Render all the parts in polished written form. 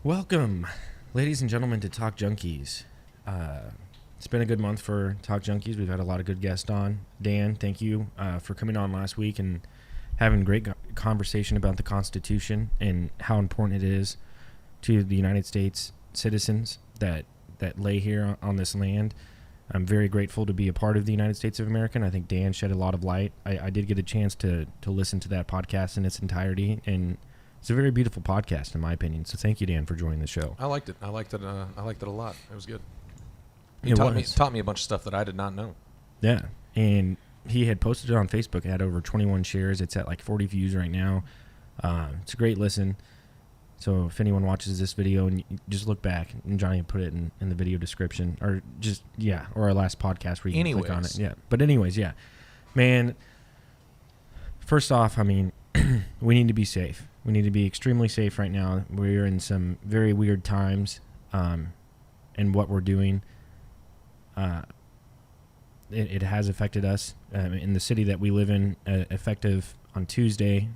Welcome, ladies and gentlemen, to Talk Junkies. It's been a good month for Talk Junkies. We've had a lot of good guests on. Dan, thank you for coming on last week and having a great conversation about the Constitution and how important it is to the United States citizens that lay here on this land. I'm very grateful to be a part of the United States of America, and I think Dan shed a lot of light. I did get a chance to listen to that podcast in its entirety, and it's a very beautiful podcast, in my opinion. So thank you, Dan, for joining the show. I liked it. I liked it a lot. It was good. It Taught me a bunch of stuff that I did not know. Yeah, and he had posted it on Facebook. It had over 21 shares. It's at like 40 views right now. It's a great listen. So if anyone watches this video, and you just look back, and Johnny put it in the video description, or or our last podcast where you can click on it. Yeah, but anyways, yeah, man. First off, I mean, we need to be safe. We need to be extremely safe right now. We're in some very weird times, in what we're doing. It has affected us in the city that we live in. Effective on Tuesday,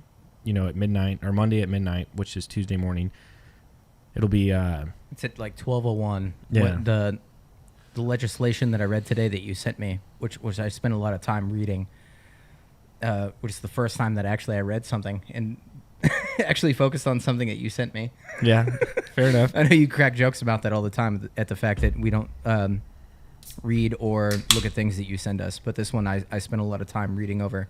at midnight, or Monday at midnight, which is Tuesday morning. It'll be. It's at like 12:01. Yeah. The legislation that I read today that you sent me, which I spent a lot of time reading, which is the first time that actually I read something and actually focused on something that you sent me. Yeah, fair enough. I know you crack jokes about that all the time at the fact that we don't read or look at things that you send us. But this one I spent a lot of time reading over.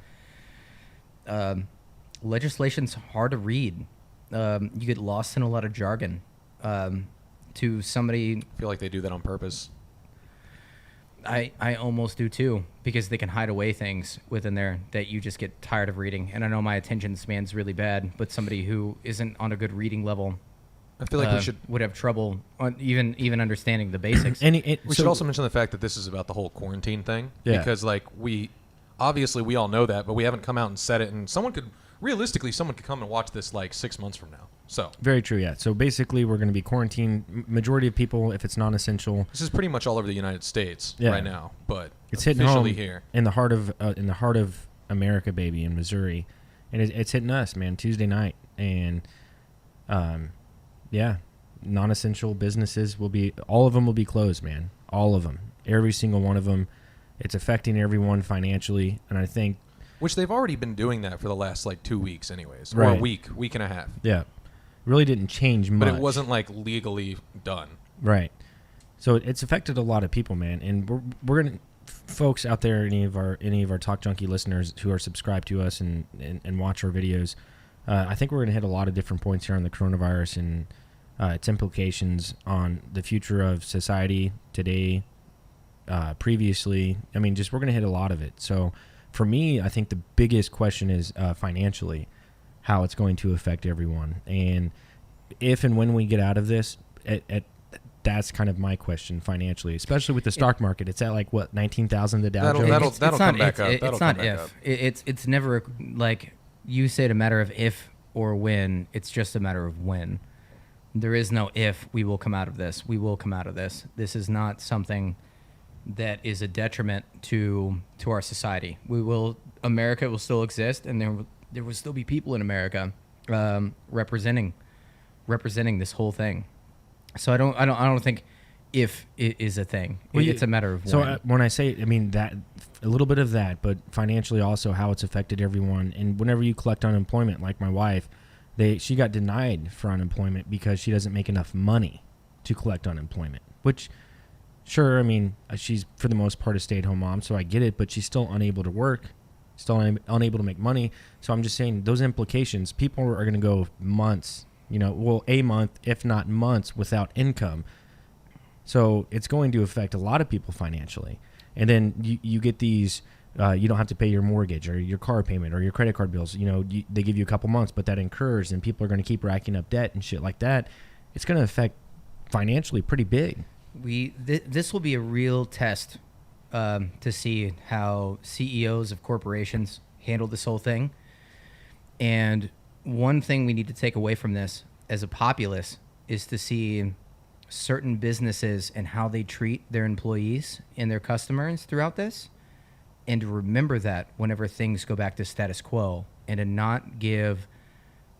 Legislation's hard to read. You get lost in a lot of jargon. To somebody... I feel like they do that on purpose. I almost do too, because they can hide away things within there that you just get tired of reading. And I know my attention span's really bad, but somebody who isn't on a good reading level, I feel like would have trouble on even understanding the basics. We should also mention the fact that this is about the whole quarantine thing, because we all know that, but we haven't come out and said it. And someone could come and watch this like 6 months from now. So very true. Yeah. So basically, we're going to be quarantined. Majority of people, if it's non-essential. This is pretty much all over the United States right now, but it's hitting home here in the heart of America, baby, in Missouri, and it's hitting us, man. Tuesday night, and non-essential businesses all of them will be closed, man. All of them, every single one of them. It's affecting everyone financially, and I think. Which they've already been doing that for the last 2 weeks, anyways, right. Or a week and a half. Yeah. Really didn't change much. But it wasn't legally done. Right. So it's affected a lot of people, man. And we're gonna, folks out there, any of our Talk Junkie listeners who are subscribed to us and watch our videos, I think we're gonna hit a lot of different points here on the coronavirus and its implications on the future of society today, previously. I mean, we're gonna hit a lot of it. So for me, I think the biggest question is financially, how it's going to affect everyone. And if and when we get out of this, that's kind of my question financially, especially with the stock market. It's at 19,000 the Dow Jones. That'll come back up. It's not if. It's never like you said a matter of if or when. It's just a matter of when. There is no if we will come out of this. We will come out of this. This is not something that is a detriment to our society. America will still exist, and there will still be people in America representing this whole thing. So I don't think if it is a thing. It's a matter of when. So when I say, I mean that a little bit of that, but financially also how it's affected everyone. And whenever you collect unemployment, like my wife, she got denied for unemployment because she doesn't make enough money to collect unemployment. Which, sure, I mean she's for the most part a stay-at-home mom, so I get it, but she's still unable to work. Still unable to make money. So I'm just saying those implications, people are going to go months, a month, if not months, without income. So it's going to affect a lot of people financially. And then you get these, you don't have to pay your mortgage or your car payment or your credit card bills. They give you a couple months, but that incurs, and people are going to keep racking up debt and shit like that. It's going to affect financially pretty big. This will be a real test to see how CEOs of corporations handle this whole thing. And one thing we need to take away from this as a populace is to see certain businesses and how they treat their employees and their customers throughout this, and to remember that whenever things go back to status quo, and to not give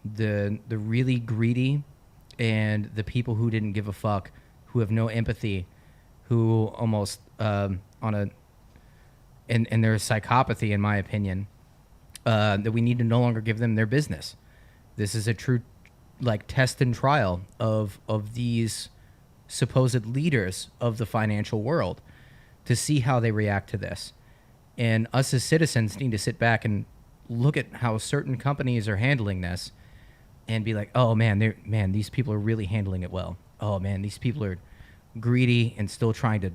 the really greedy and the people who didn't give a fuck, who have no empathy, who almost and there's psychopathy, in my opinion, that we need to no longer give them their business. This is a true test and trial of these supposed leaders of the financial world to see how they react to this. And us as citizens need to sit back and look at how certain companies are handling this and be like, oh man, these people are really handling it well. Oh man, these people are greedy and still trying to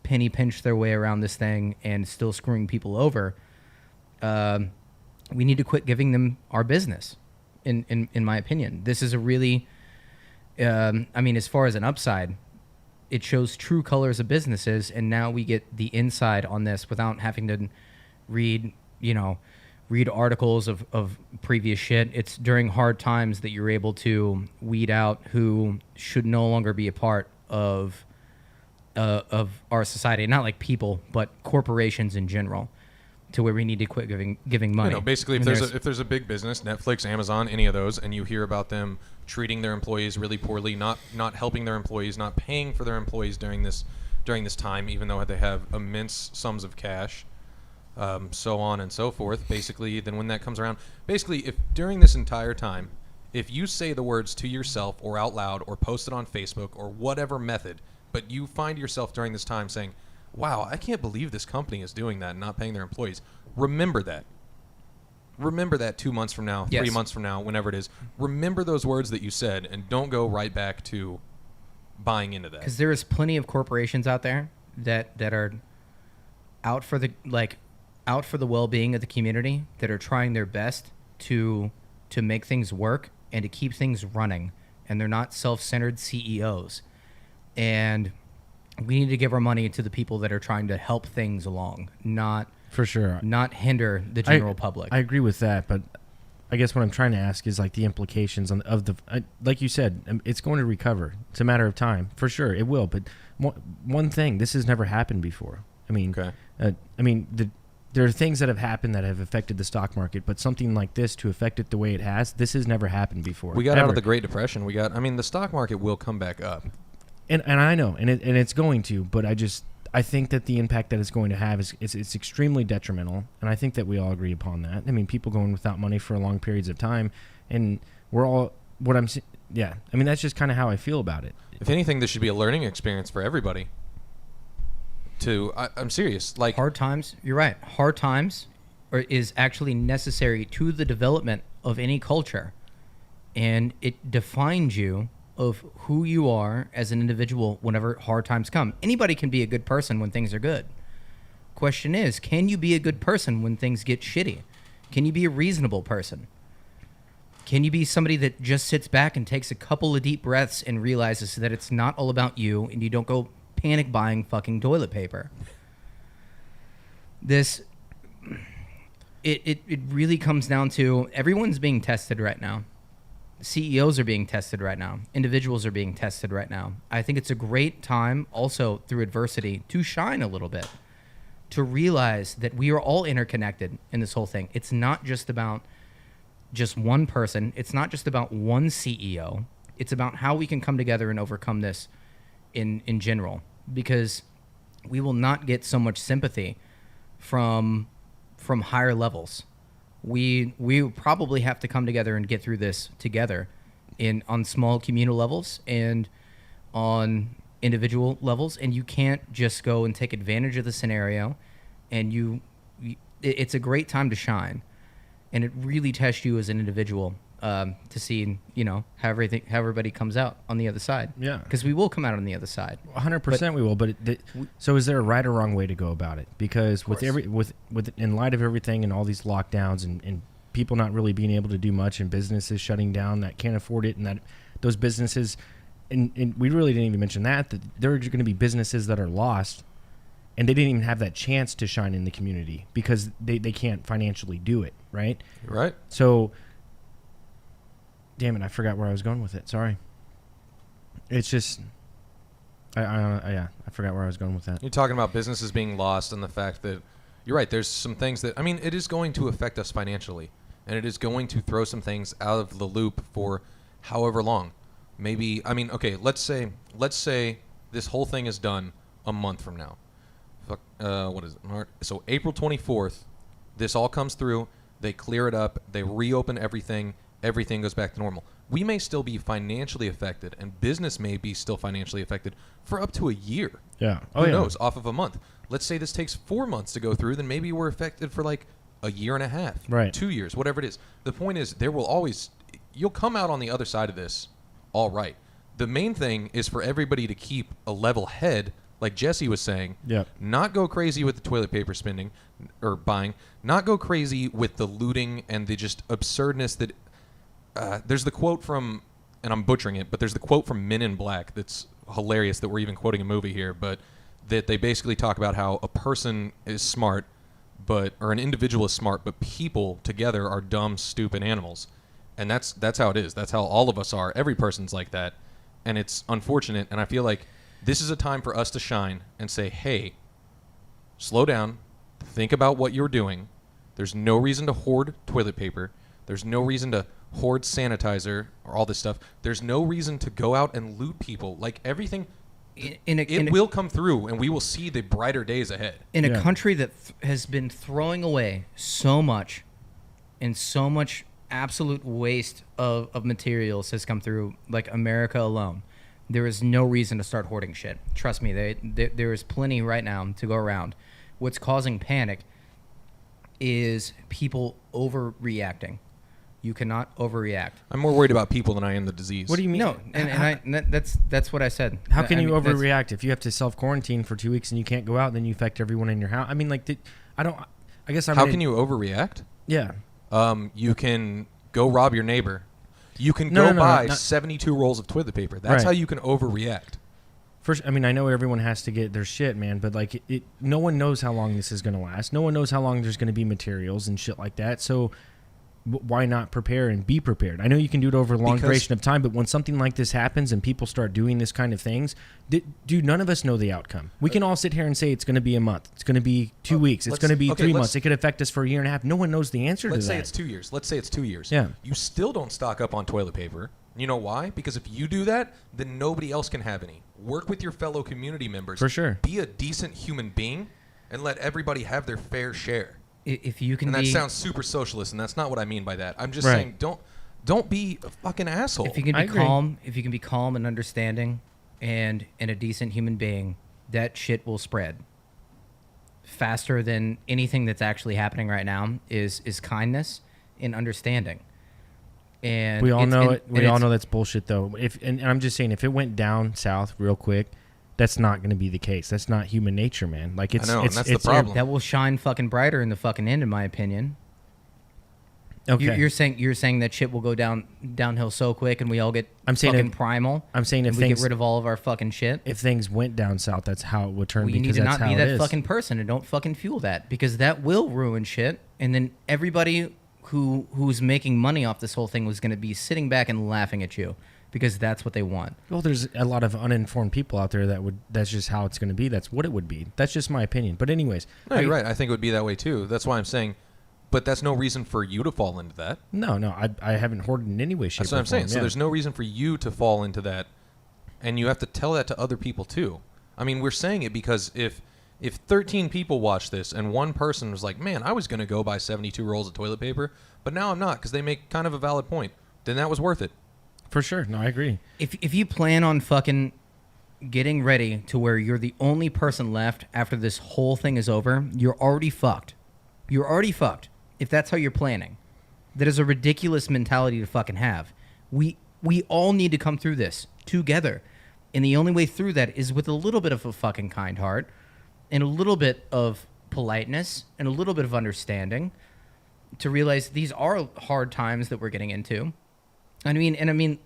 penny pinch their way around this thing and still screwing people over. We need to quit giving them our business, in my opinion. This is a really, as far as an upside, it shows true colors of businesses, and now we get the inside on this without having to read articles of previous shit. It's during hard times that you're able to weed out who should no longer be a part of our society. Not like people, but corporations in general, to where we need to quit giving money. Basically, if there's a big business, Netflix, Amazon, any of those, and you hear about them treating their employees really poorly, not helping their employees, not paying for their employees during this time, even though they have immense sums of cash, so on and so forth. Basically, then when that comes around, if during this entire time, if you say the words to yourself or out loud or post it on Facebook or whatever method, but you find yourself during this time saying, wow, I can't believe this company is doing that and not paying their employees. Remember that. Remember that 2 months from now, 3 months from now, whenever it is. Remember those words that you said and don't go right back to buying into that. Because there is plenty of corporations out there that are out for the well-being of the community, that are trying their best to make things work and to keep things running. And they're not self-centered CEOs. And we need to give our money to the people that are trying to help things along, not for sure, not hinder the general public. I agree with that, but I guess what I'm trying to ask is the implications of the like you said, it's going to recover. It's a matter of time, for sure, it will. But one thing, this has never happened before. There are things that have happened that have affected the stock market, but something like this to affect it the way it has, this has never happened before. We got out of the Great Depression. The stock market will come back up. And I know, and it's going to, but I think that the impact that it's going to have is it's extremely detrimental, and I think that we all agree upon that. People going without money for long periods of time, and we're all that's just kind of how I feel about it. If anything, this should be a learning experience for everybody. I'm serious. Hard times. You're right. Hard times is actually necessary to the development of any culture, and it defines you of who you are as an individual whenever hard times come. Anybody can be a good person when things are good. Question is, can you be a good person when things get shitty? Can you be a reasonable person? Can you be somebody that just sits back and takes a couple of deep breaths and realizes that it's not all about you and you don't go panic buying fucking toilet paper? It really comes down to everyone's being tested right now. CEOs are being tested right now. Individuals are being tested right now. I think it's a great time also through adversity to shine a little bit, to realize that we are all interconnected in this whole thing. It's not just about just one person. It's not just about one CEO. It's about how we can come together and overcome this in general, because we will not get so much sympathy from higher levels. We probably have to come together and get through this together on small communal levels and on individual levels. And you can't just go and take advantage of the scenario. And it's a great time to shine. And it really tests you as an individual to see, how everybody comes out on the other side. Yeah. Because we will come out on the other side. 100% we will. But so is there a right or wrong way to go about it? Because in light of everything and all these lockdowns and people not really being able to do much and businesses shutting down that can't afford it, and that those businesses, and we really didn't even mention that there are going to be businesses that are lost and they didn't even have that chance to shine in the community because they can't financially do it, right? Right. So... damn it, I forgot where I was going with it. Sorry. It's just... I forgot where I was going with that. You're talking about businesses being lost and the fact that... You're right, there's some things that... it is going to affect us financially. And it is going to throw some things out of the loop for however long. maybe, I mean, okay, let's say this whole thing is done a month from now. What is it? So April 24th, this all comes through. They clear it up. They reopen everything. Everything goes back to normal. We may still be financially affected, and business may be still financially affected for up to a year. Yeah. Who knows? Off of a month. Let's say this takes 4 months to go through, then maybe we're affected for like a year and a half, right? 2 years, whatever it is. The point is, you'll come out on the other side of this all right. The main thing is for everybody to keep a level head, like Jesse was saying. Yep. Not go crazy with the toilet paper spending or buying. Not go crazy with the looting and the just absurdness that. There's the quote from, and I'm butchering it, but there's the quote from Men in Black that's hilarious that we're even quoting a movie here, but that they basically talk about how a person is smart, or an individual is smart, but people together are dumb, stupid animals. And that's how it is. That's how all of us are. Every person's like that. And it's unfortunate, and I feel like this is a time for us to shine and say, hey, slow down, think about what you're doing. There's no reason to hoard toilet paper. There's no reason to hoard sanitizer or all this stuff. There's no reason to go out and loot people. Like everything, it will come through, and we will see the brighter days ahead. In a country that has been throwing away so much, and so much absolute waste of materials has come through, like America alone, there is no reason to start hoarding shit. Trust me, there is plenty right now to go around. What's causing panic is people overreacting. You cannot overreact. I'm more worried about people than I am the disease. What do you mean? No, that's what I said. How can you overreact if you have to self-quarantine for 2 weeks and you can't go out, then you affect everyone in your house? I mean, like, I guess How can you overreact? Yeah. You can go rob your neighbor. You can go buy 72 rolls of toilet paper. That's how you can overreact. First, I mean, I know everyone has to get their shit, man, but like, no one knows how long this is going to last. No one knows how long there's going to be materials and shit like that. So why not prepare and be prepared? I know you can do it over a long duration of time, but when something like this happens and people start doing this kind of things, dude, none of us know the outcome. We can all sit here and say it's going to be a month. It's going to be 2 weeks. It's going to be 3 months. It could affect us for a year and a half. No one knows the answer to that. Let's say it's 2 years. Let's say it's 2 years. Yeah. You still don't stock up on toilet paper. You know why? Because if you do that, then nobody else can have any. Work with your fellow community members. For sure. Be a decent human being and let everybody have their fair share. If you can, and that sounds super socialist, and that's not what I mean by that. I'm just saying, don't be a fucking asshole. If you can be calm, if you can be calm and understanding, and a decent human being, that shit will spread faster than anything that's actually happening right now. Is kindness and understanding. And we all know it. We all know that's bullshit, though. And I'm just saying, if it went down south real quick, that's not going to be the case. That's not human nature, man. Like I know, and that's the problem. That will shine fucking brighter in the fucking end, in my opinion. Okay. You're saying that shit will go downhill so quick, and we all get fucking primal. I'm saying if we get rid of all of our fucking shit. If things went down south, that's how it would turn. You need to not be that fucking person, and don't fucking fuel that, because that will ruin shit. And then everybody who's making money off this whole thing was going to be sitting back and laughing at you. Because that's what they want. Well, there's a lot of uninformed people out there that's just how it's going to be. That's what it would be. That's just my opinion. But anyways. No, you're right. I think it would be that way too. That's why I'm saying, but that's no reason for you to fall into that. No. I haven't hoarded in any way, shape, That's what I'm saying. Yeah. So there's no reason for you to fall into that. And you have to tell that to other people too. I mean, we're saying it because if 13 people watch this and one person was like, man, I was going to go buy 72 rolls of toilet paper, but now I'm not because they make kind of a valid point, then that was worth it. For sure. No, I agree. If you plan on fucking getting ready to where you're the only person left after this whole thing is over, you're already fucked. You're already fucked if that's how you're planning. That is a ridiculous mentality to fucking have. We all need to come through this together. And the only way through that is with a little bit of a fucking kind heart and a little bit of politeness and a little bit of understanding to realize these are hard times that we're getting into. I mean,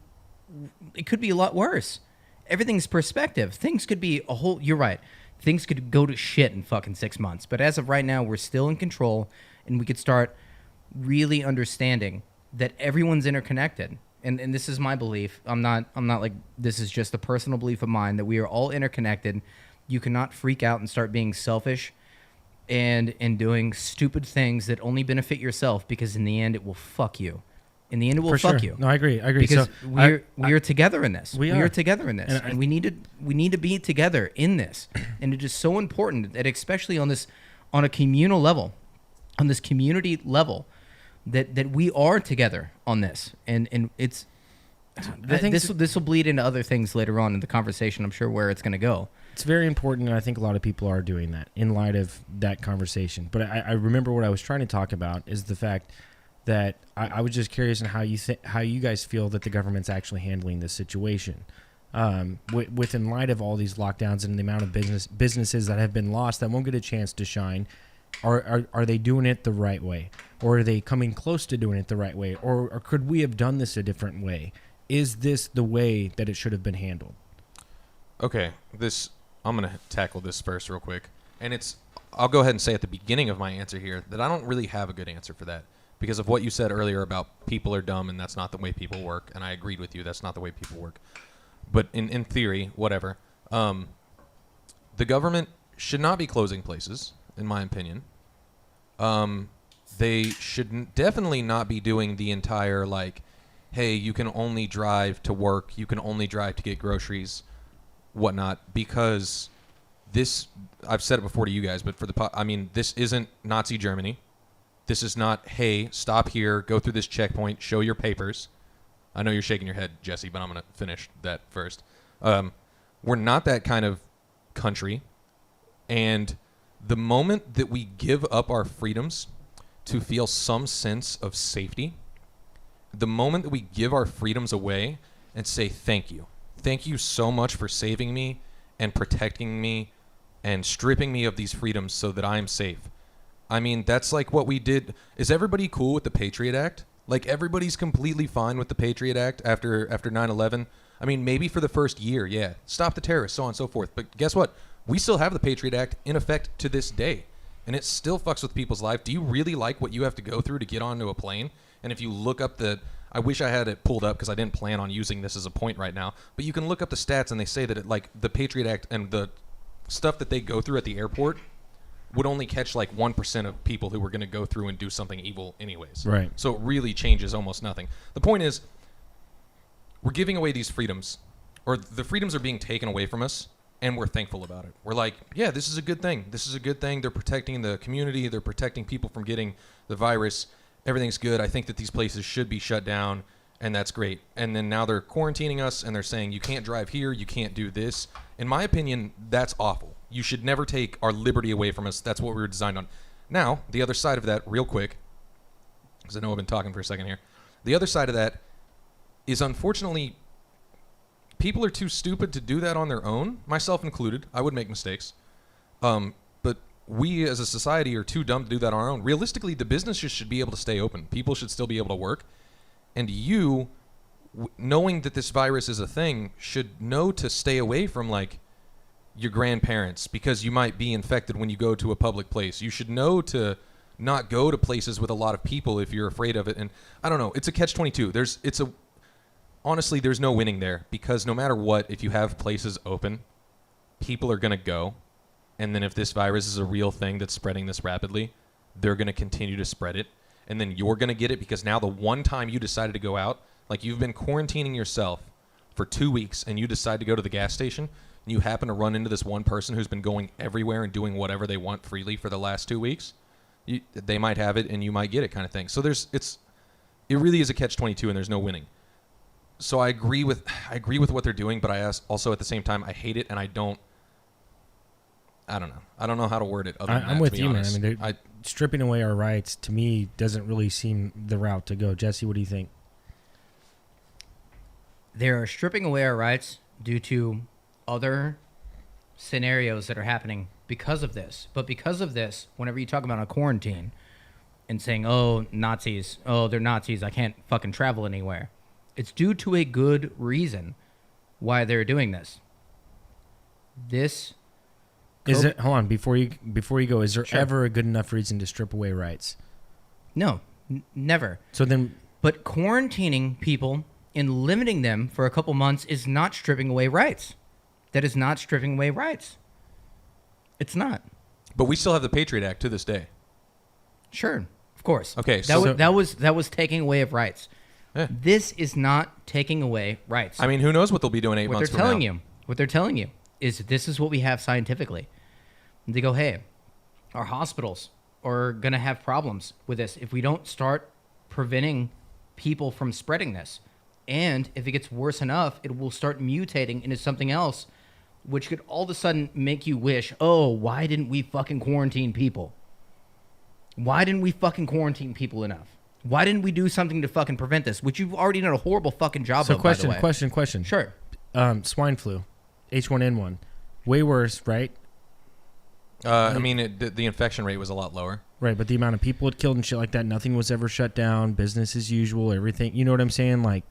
it could be a lot worse. Everything's perspective. Things could be you're right. Things could go to shit in fucking 6 months. But as of right now, we're still in control, and we could start really understanding that everyone's interconnected. And this is my belief. I'm not like, this is just a personal belief of mine, that we are all interconnected. You cannot freak out and start being selfish and doing stupid things that only benefit yourself, because in the end, it will fuck you. In the end, it will For fuck sure. you. No, I agree. Because So we're together in this. We are are. together in this, And and we need to be together in this. And it is so important that, especially on a communal level, on this community level, that we are together on this. And it's this will bleed into other things later on in the conversation. I'm sure where it's going to go. It's very important, and I think a lot of people are doing that in light of that conversation. But I remember what I was trying to talk about is the fact that I was just curious on how you guys feel that the government's actually handling this situation. In light of all these lockdowns and the amount of businesses that have been lost that won't get a chance to shine, are they doing it the right way? Or are they coming close to doing it the right way? Or could we have done this a different way? Is this the way that it should have been handled? Okay, I'm going to tackle this first real quick. And I'll go ahead and say at the beginning of my answer here that I don't really have a good answer for that because of what you said earlier about people are dumb and that's not the way people work. And I agreed with you. That's not the way people work. But in theory, whatever, the government should not be closing places, in my opinion. They should definitely not be doing the entire, like, hey, you can only drive to work, you can only drive to get groceries, whatnot, because this, I've said it before to you guys, but this isn't Nazi Germany. This is not, hey, stop here, go through this checkpoint, show your papers. I know you're shaking your head, Jesse, but I'm going to finish that first. We're not that kind of country. And the moment that we give up our freedoms to feel some sense of safety, the moment that we give our freedoms away and say thank you so much for saving me and protecting me and stripping me of these freedoms so that I'm safe. I mean, that's like what we did. Is everybody cool with the Patriot Act? Like, everybody's completely fine with the Patriot Act after 9/11. I mean, maybe for the first year, yeah. Stop the terrorists, so on and so forth. But guess what? We still have the Patriot Act in effect to this day. And it still fucks with people's life. Do you really like what you have to go through to get onto a plane? And if you look up I wish I had it pulled up because I didn't plan on using this as a point right now. But you can look up the stats and they say that the Patriot Act and the stuff that they go through at the airport would only catch like 1% of people who were going to go through and do something evil anyways. Right. So it really changes almost nothing. The point is, we're giving away these freedoms, or the freedoms are being taken away from us, and we're thankful about it. We're like, yeah, this is a good thing. This is a good thing. They're protecting the community. They're protecting people from getting the virus. Everything's good. I think that these places should be shut down, and that's great. And then now they're quarantining us, and they're saying you can't drive here, you can't do this. In my opinion, that's awful. You should never take our liberty away from us. That's what we were designed on. Now, the other side of that, real quick, because I know I've been talking for a second here. The other side of that is, unfortunately, people are too stupid to do that on their own, myself included. I would make mistakes. But we as a society are too dumb to do that on our own. Realistically, the businesses should be able to stay open. People should still be able to work. And you, knowing that this virus is a thing, should know to stay away from, like, your grandparents because you might be infected when you go to a public place. You should know to not go to places with a lot of people if you're afraid of it. And I don't know, it's a catch-22. Honestly, there's no winning there because no matter what, if you have places open, people are going to go. And then if this virus is a real thing that's spreading this rapidly, they're going to continue to spread it. And then you're going to get it because now the one time you decided to go out, like you've been quarantining yourself for 2 weeks and you decide to go to the gas station, and you happen to run into this one person who's been going everywhere and doing whatever they want freely for the last 2 weeks, they might have it and you might get it, kind of thing. So it really is a catch-22 and there's no winning. So I agree with what they're doing, but I also at the same time I hate it and I don't know how to word it. I'm with you, man. I mean, stripping away our rights to me doesn't really seem the route to go. Jesse, what do you think? They're stripping away our rights due to other scenarios that are happening because of this. But because of this, whenever you talk about a quarantine and saying, oh, Nazis, oh, they're Nazis, I can't fucking travel anywhere, it's due to a good reason why they're doing this. Hold on, before you go, is there Sure. ever a good enough reason to strip away rights? No, never. So then, But quarantining people and limiting them for a couple months is not stripping away rights. That is not stripping away rights. It's not. But we still have the Patriot Act to this day. Sure, of course. Okay, that was taking away of rights. Yeah. This is not taking away rights. I mean, who knows what they'll be doing 8 months from now. What they're telling you is this is what we have scientifically. And they go, hey, our hospitals are going to have problems with this if we don't start preventing people from spreading this. And if it gets worse enough, it will start mutating into something else, which could all of a sudden make you wish, oh, why didn't we fucking quarantine people? Why didn't we fucking quarantine people enough? Why didn't we do something to fucking prevent this? Which you've already done a horrible fucking job of, by the way. Question. Sure. Swine flu, H1N1, way worse, right? I mean, the infection rate was a lot lower. Right, but the amount of people it killed and shit like that, nothing was ever shut down, business as usual, everything. You know what I'm saying? Like,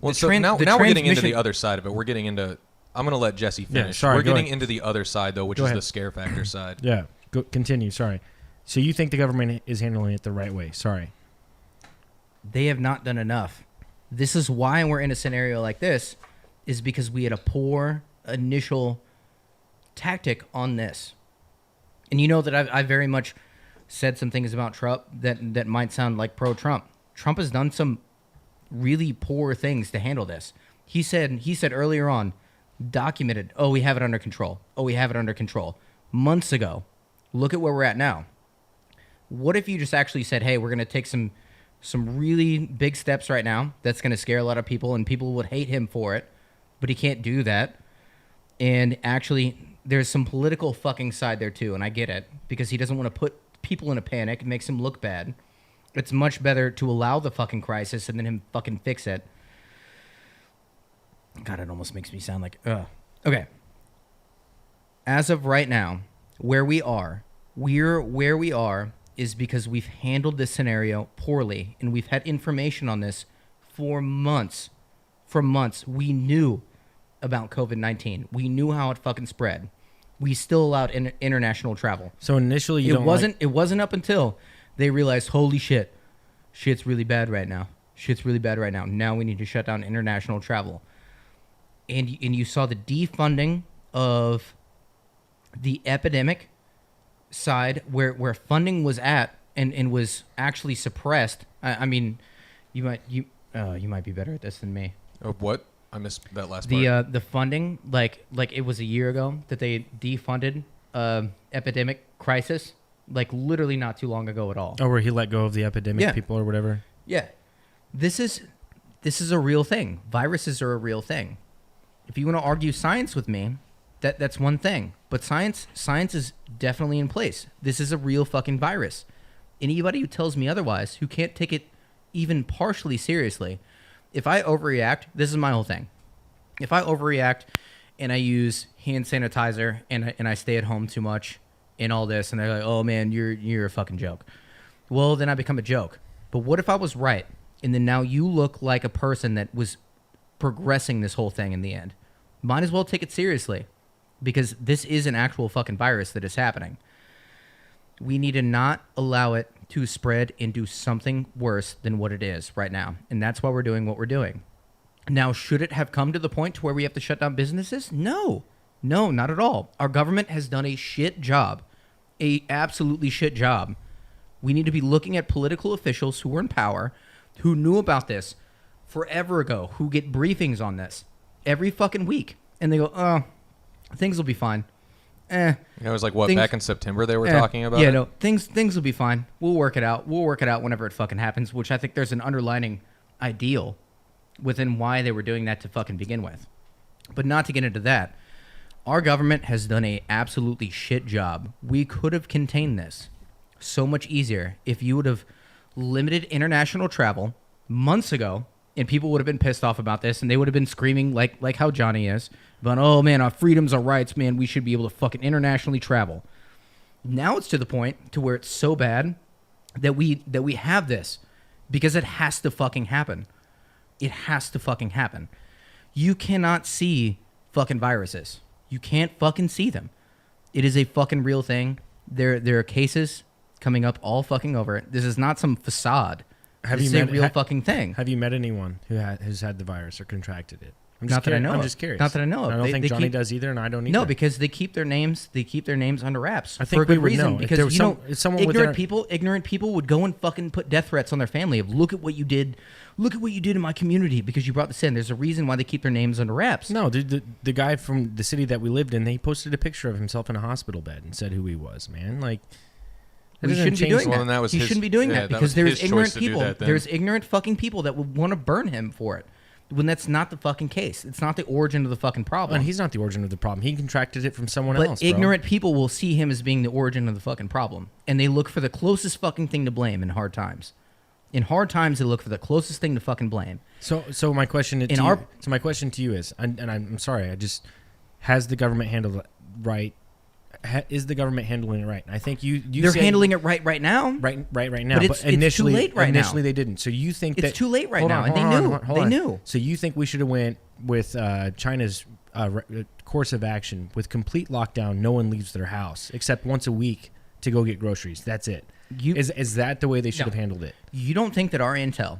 well, so now we're getting into the other side of it. We're getting into. I'm going to let Jesse finish. Yeah, sorry, we're getting ahead. into the other side though, which Go is ahead. the scare factor side. Yeah, continue. Sorry. So you think the government is handling it the right way? Sorry. They have not done enough. This is why we're in a scenario like this, is because we had a poor initial tactic on this. And you know that I very much said some things about Trump that might sound like pro-Trump. Trump has done some really poor things to handle this. He said earlier on, documented, oh, we have it under control. Oh, we have it under control. Months ago. Look at where we're at now. What if you just actually said, hey, we're going to take some really big steps right now that's going to scare a lot of people, and people would hate him for it, but he can't do that. And actually, there's some political fucking side there too, and I get it, because he doesn't want to put people in a panic. It makes him look bad. It's much better to allow the fucking crisis and then him fucking fix it. God, it almost makes me sound like, ugh. Okay. As of right now, where we are is because we've handled this scenario poorly, and we've had information on this for months. For months, we knew about COVID-19. We knew how it fucking spread. We still allowed international travel. So initially, It wasn't up until they realized, holy shit, shit's really bad right now. Now we need to shut down international travel. And you saw the defunding of the epidemic side where funding was at and was actually suppressed. I mean, you might be better at this than me. Oh, what? I missed that last part. The funding, like it was a year ago that they defunded epidemic crisis, like literally not too long ago at all. Oh, where he let go of the epidemic people or whatever. Yeah, this is a real thing. Viruses are a real thing. If you want to argue science with me, that's one thing. But science is definitely in place. This is a real fucking virus. Anybody who tells me otherwise, who can't take it even partially seriously, if I overreact, this is my whole thing. If I overreact and I use hand sanitizer and I stay at home too much and all this, and they're like, oh man, you're a fucking joke. Well, then I become a joke. But what if I was right, and then now you look like a person that was progressing this whole thing in the end? Might as well take it seriously, because this is an actual fucking virus that is happening. We need to not allow it to spread into something worse than what it is right now. And that's why we're doing what we're doing. Now, should it have come to the point to where we have to shut down businesses? No, not at all. Our government has done a shit job, a absolutely shit job. We need to be looking at political officials who were in power, who knew about this forever ago, who get briefings on this every fucking week. And they go, oh, things will be fine. It was like, what, back in September they were talking about it? No, things will be fine. We'll work it out. We'll work it out whenever it fucking happens, which I think there's an underlining ideal within why they were doing that to fucking begin with. But not to get into that, our government has done a absolutely shit job. We could have contained this so much easier if you would have limited international travel months ago, and people would have been pissed off about this, and they would have been screaming like how Johnny is, but oh man, our freedoms, our rights, man, we should be able to fucking internationally travel. Now it's to the point to where it's so bad that we have this, because it has to fucking happen. It has to fucking happen. You cannot see fucking viruses. You can't fucking see them. It is a fucking real thing. There are cases coming up all fucking over it. This is not some facade. This is a real fucking thing. Have you met anyone who has had the virus or contracted it? Not that I know. I'm of. just curious. Not that I know of. I don't They- think they Johnny keep- does either, and I don't either. No, because they keep their names. They keep their names under wraps. I for think a good we would reason. know. If Because there was you know, if someone within our- ignorant people would go and fucking put death threats on their family of look at what you did, look at what you did in my community because you brought this in. There's a reason why they keep their names under wraps. No, the guy from the city that we lived in, he posted a picture of himself in a hospital bed and said who he was. Man, like. That We doesn't shouldn't be change doing things. Well, that. then that was He his- shouldn't be doing yeah, that that because was there's his choice ignorant to do people. that then. There's ignorant fucking people that would want to burn him for it. When that's not the fucking case. It's not the origin of the fucking problem. And he's not the origin of the problem. He contracted it from someone But else. Bro. ignorant people will see him as being the origin of the fucking problem. And they look for the closest fucking thing to blame in hard times. In hard times, they look for the closest thing to fucking blame. So my question to you, so my question to you is, and I'm sorry, has the government handled it right? Is the government handling it right? And I think you They're said- handling it right now. right now. But it's too late right now. Initially they didn't. So you think It's that too late right hold now, on, and they hold on, knew. hold They on. knew. So you think we should have went with China's course of action with complete lockdown? No one leaves their house except once a week to go get groceries. That's it. Is that the way they should have handled it? You don't think that our intel,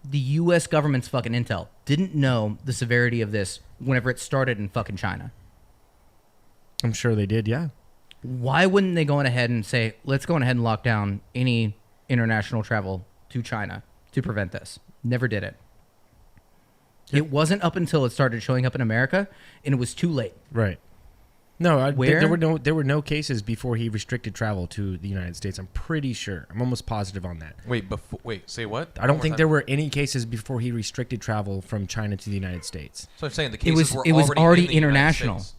the U.S. government's fucking intel, didn't know the severity of this whenever it started in fucking China? I'm sure they did. Yeah. Why wouldn't they go on ahead and say, let's go on ahead and lock down any international travel to China to prevent this? Never did it. It wasn't up until it started showing up in America, and it was too late. Right. No, Where? there were no cases before he restricted travel to the United States. I'm pretty sure. I'm almost positive on that. Wait, say what? I don't think there were any cases before he restricted travel from China to the United States. So I'm saying the It cases was were already in the United international. States.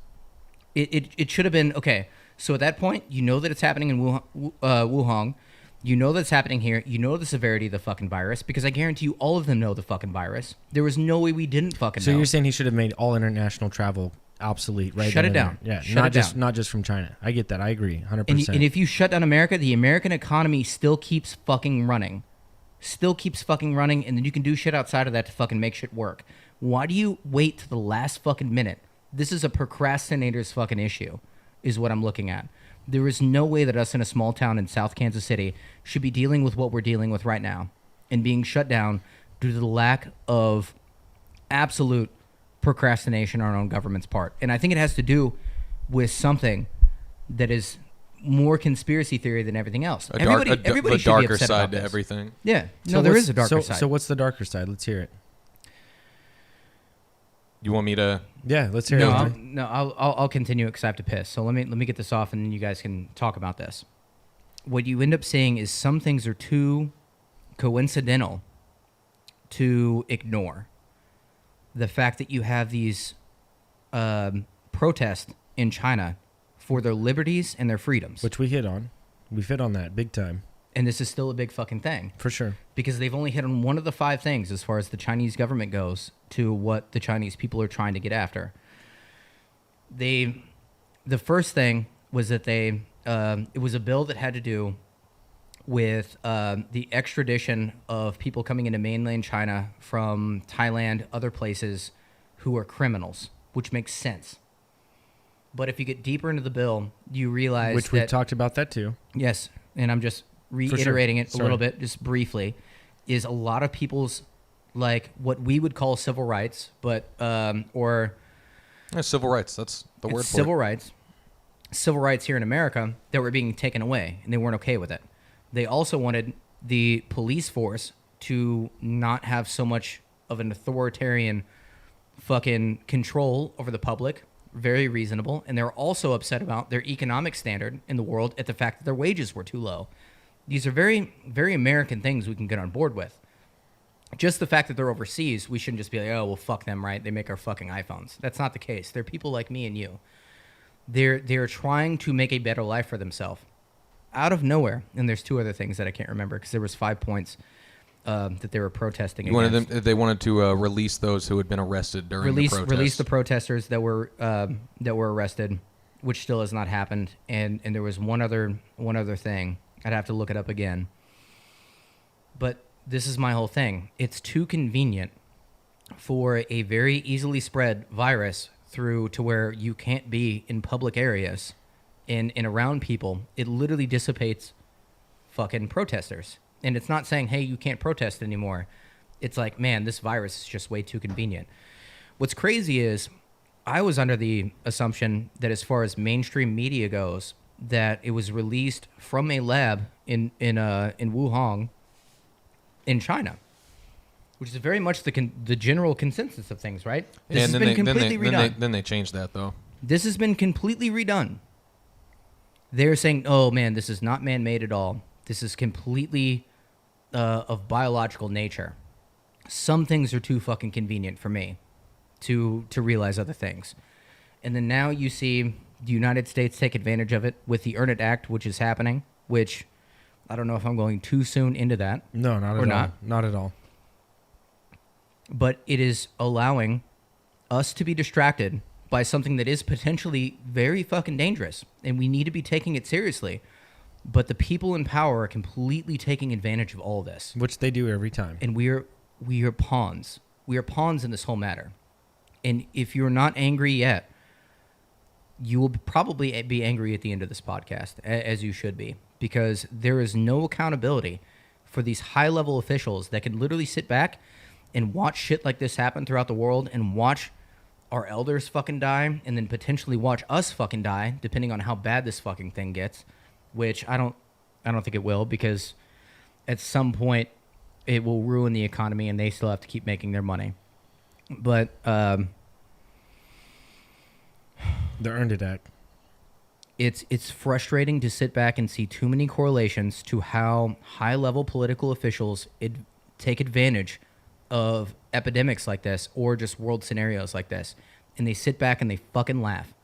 It should have been okay. So at that point, you know that it's happening in Wuhan. You know that it's happening here. You know the severity of the fucking virus because I guarantee you, all of them know the fucking virus. There was no way we didn't fucking So know. you're saying he should have made all international travel obsolete, right? Shut then it and down. there. Yeah, Shut it down. not just from China. I get that. I agree, 100%. And if you shut down America, the American economy still keeps fucking running. And then you can do shit outside of that to fucking make shit work. Why do you wait to the last fucking minute? This is a procrastinator's fucking issue, is what I'm looking at. There is no way that us in a small town in South Kansas City should be dealing with what we're dealing with right now and being shut down due to the lack of absolute procrastination on our own government's part. And I think it has to do with something that is more conspiracy theory than everything else. Everybody should be darker upset side about to this. everything. Yeah. So No, there what's- is a darker side. So what's the darker side? Let's hear it. You want me to? Yeah, let's hear No, it. I'll continue it because I have to piss. So let me get this off, and then you guys can talk about this. What you end up seeing is some things are too coincidental to ignore. The fact that you have these protests in China for their liberties and their freedoms, Which we hit on. We fit on that big time. and this is still a big fucking thing. For sure. Because they've only hit on one of the 5 things as far as the Chinese government goes to what the Chinese people are trying to get after. The first thing was that it was a bill that had to do with the extradition of people coming into mainland China from Thailand, other places, who are criminals, which makes sense. But if you get deeper into the bill, you realize Which that... we've talked about that too. Yes, and I'm just reiterating it a Sorry. little bit, just briefly, is a lot of people's, like, what we would call civil rights, but, or... Civil rights. That's the word for civil it. rights. Civil rights here in America that were being taken away, and they weren't okay with it. They also wanted the police force to not have so much of an authoritarian fucking control over the public. Very reasonable. And they're also upset about their economic standard in the world at the fact that their wages were too low. These are very, very American things we can get on board with. Just the fact that they're overseas, we shouldn't just be like, oh, well, fuck them, right? They make our fucking iPhones. That's not the case. They're people like me and you. They're trying to make a better life for themselves out of nowhere. And there's 2 other things that I can't remember because there was 5 points that they were protesting against. They wanted to release those who had been arrested during the protests. Release the protesters that were arrested, which still has not happened. And there was one other thing. I'd have to look it up again. But this is my whole thing. It's too convenient for a very easily spread virus through to where you can't be in public areas and around people. It literally dissipates fucking protesters. And it's not saying, hey, you can't protest anymore. It's like, man, this virus is just way too convenient. What's crazy is I was under the assumption that as far as mainstream media goes, that it was released from a lab in Wuhan, in China, which is very much the general consensus of things, right? This has been completely redone. Then they changed that, though. This has been completely redone. They're saying, oh, man, this is not man-made at all. This is completely of biological nature. Some things are too fucking convenient for me to realize other things. And then now you see the United States take advantage of it with the Earn It Act, which is happening, which I don't know if I'm going too soon into that. No, not at all. Not at all. But it is allowing us to be distracted by something that is potentially very fucking dangerous, and we need to be taking it seriously. But the people in power are completely taking advantage of all this. Which they do every time. And we are pawns. We are pawns in this whole matter. And if you're not angry yet, you will probably be angry at the end of this podcast, as you should be, because there is no accountability for these high-level officials that can literally sit back and watch shit like this happen throughout the world and watch our elders fucking die and then potentially watch us fucking die, depending on how bad this fucking thing gets, which I don't think it will, because at some point it will ruin the economy and they still have to keep making their money. But the Earned It Act. It's frustrating to sit back and see too many correlations to how high-level political officials take advantage of epidemics like this or just world scenarios like this. And they sit back and they fucking laugh.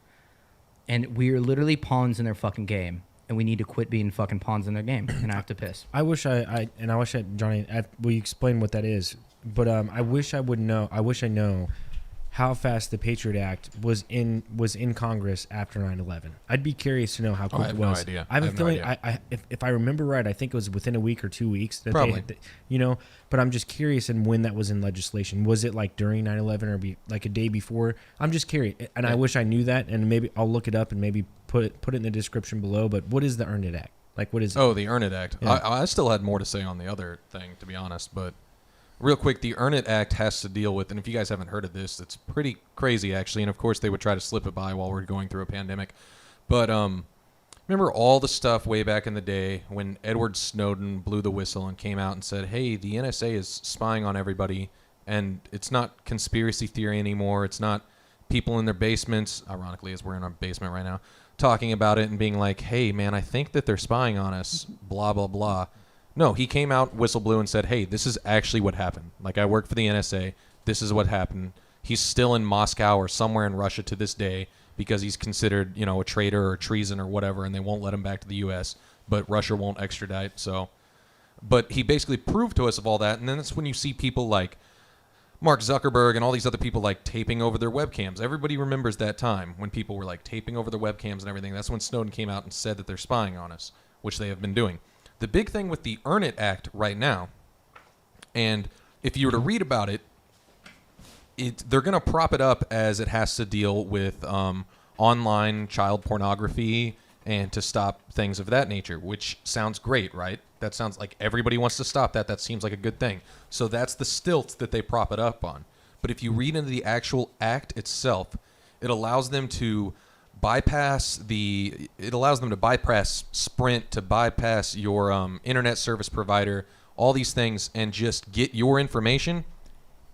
And we are literally pawns in their fucking game. And we need to quit being fucking pawns in their game. And I have to piss. I wish Johnny, will you explain what that is? But I wish I know how fast the Patriot Act was in Congress after 9/11. I'd be curious to know how quick it was. No idea. I have a feeling, if I remember right, I think it was within a week or 2 weeks. That Probably. But I'm just curious in when that was in legislation. Was it like during 9/11 or like a day before? I'm just curious, and I wish I knew that, and maybe I'll look it up and maybe put it in the description below. But what is the Earn It Act? Like, what is it? Oh, the Earn It Act. Yeah. I still had more to say on the other thing, to be honest, but real quick, the Earn It Act has to deal with, and if you guys haven't heard of this, it's pretty crazy, actually, and of course they would try to slip it by while we're going through a pandemic. But remember all the stuff way back in the day when Edward Snowden blew the whistle and came out and said, hey, the NSA is spying on everybody, and it's not conspiracy theory anymore. It's not people in their basements, ironically, as we're in our basement right now, talking about it and being like, hey, man, I think that they're spying on us, blah, blah, blah. No, he came out, whistle blew, and said, hey, this is actually what happened. Like, I work for the NSA. This is what happened. He's still in Moscow or somewhere in Russia to this day because he's considered, a traitor or treason or whatever, and they won't let him back to the U.S., but Russia won't extradite. But he basically proved to us of all that, and then that's when you see people like Mark Zuckerberg and all these other people, like, taping over their webcams. Everybody remembers that time when people were, like, taping over their webcams and everything. That's when Snowden came out and said that they're spying on us, which they have been doing. The big thing with the Earn It Act right now, and if you were to read about it, they're going to prop it up as it has to deal with online child pornography and to stop things of that nature, which sounds great, right? That sounds like everybody wants to stop that. That seems like a good thing. So that's the stilts that they prop it up on. But if you read into the actual act itself, it allows them to bypass Sprint, to bypass your internet service provider, all these things, and just get your information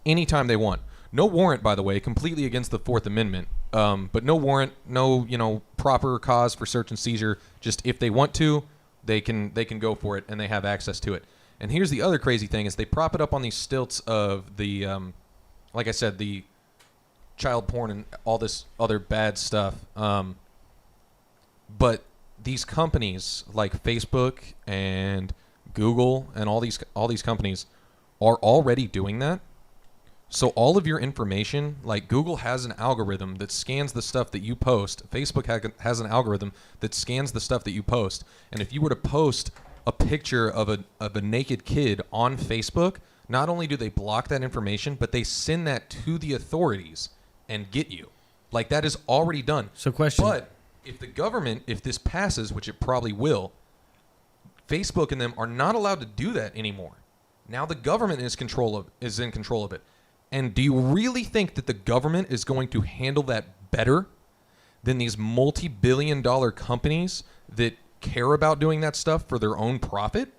anytime they want. No warrant, by the way, completely against the Fourth Amendment. But no warrant, no proper cause for search and seizure. Just if they want to, they can go for it, and they have access to it. And here's the other crazy thing: is they prop it up on these stilts of the, like I said, the child porn and all this other bad stuff. But these companies like Facebook and Google and all these companies are already doing that. So all of your information, like Google has an algorithm that scans the stuff that you post. Facebook has an algorithm that scans the stuff that you post. And if you were to post a picture of a naked kid on Facebook, not only do they block that information, but they send that to the authorities and get you. Like, that is already done. So question. But if the government, if this passes, which it probably will, Facebook and them are not allowed to do that anymore. Now the government is in control of it. And do you really think that the government is going to handle that better than these multi-billion-dollar companies that care about doing that stuff for their own profit?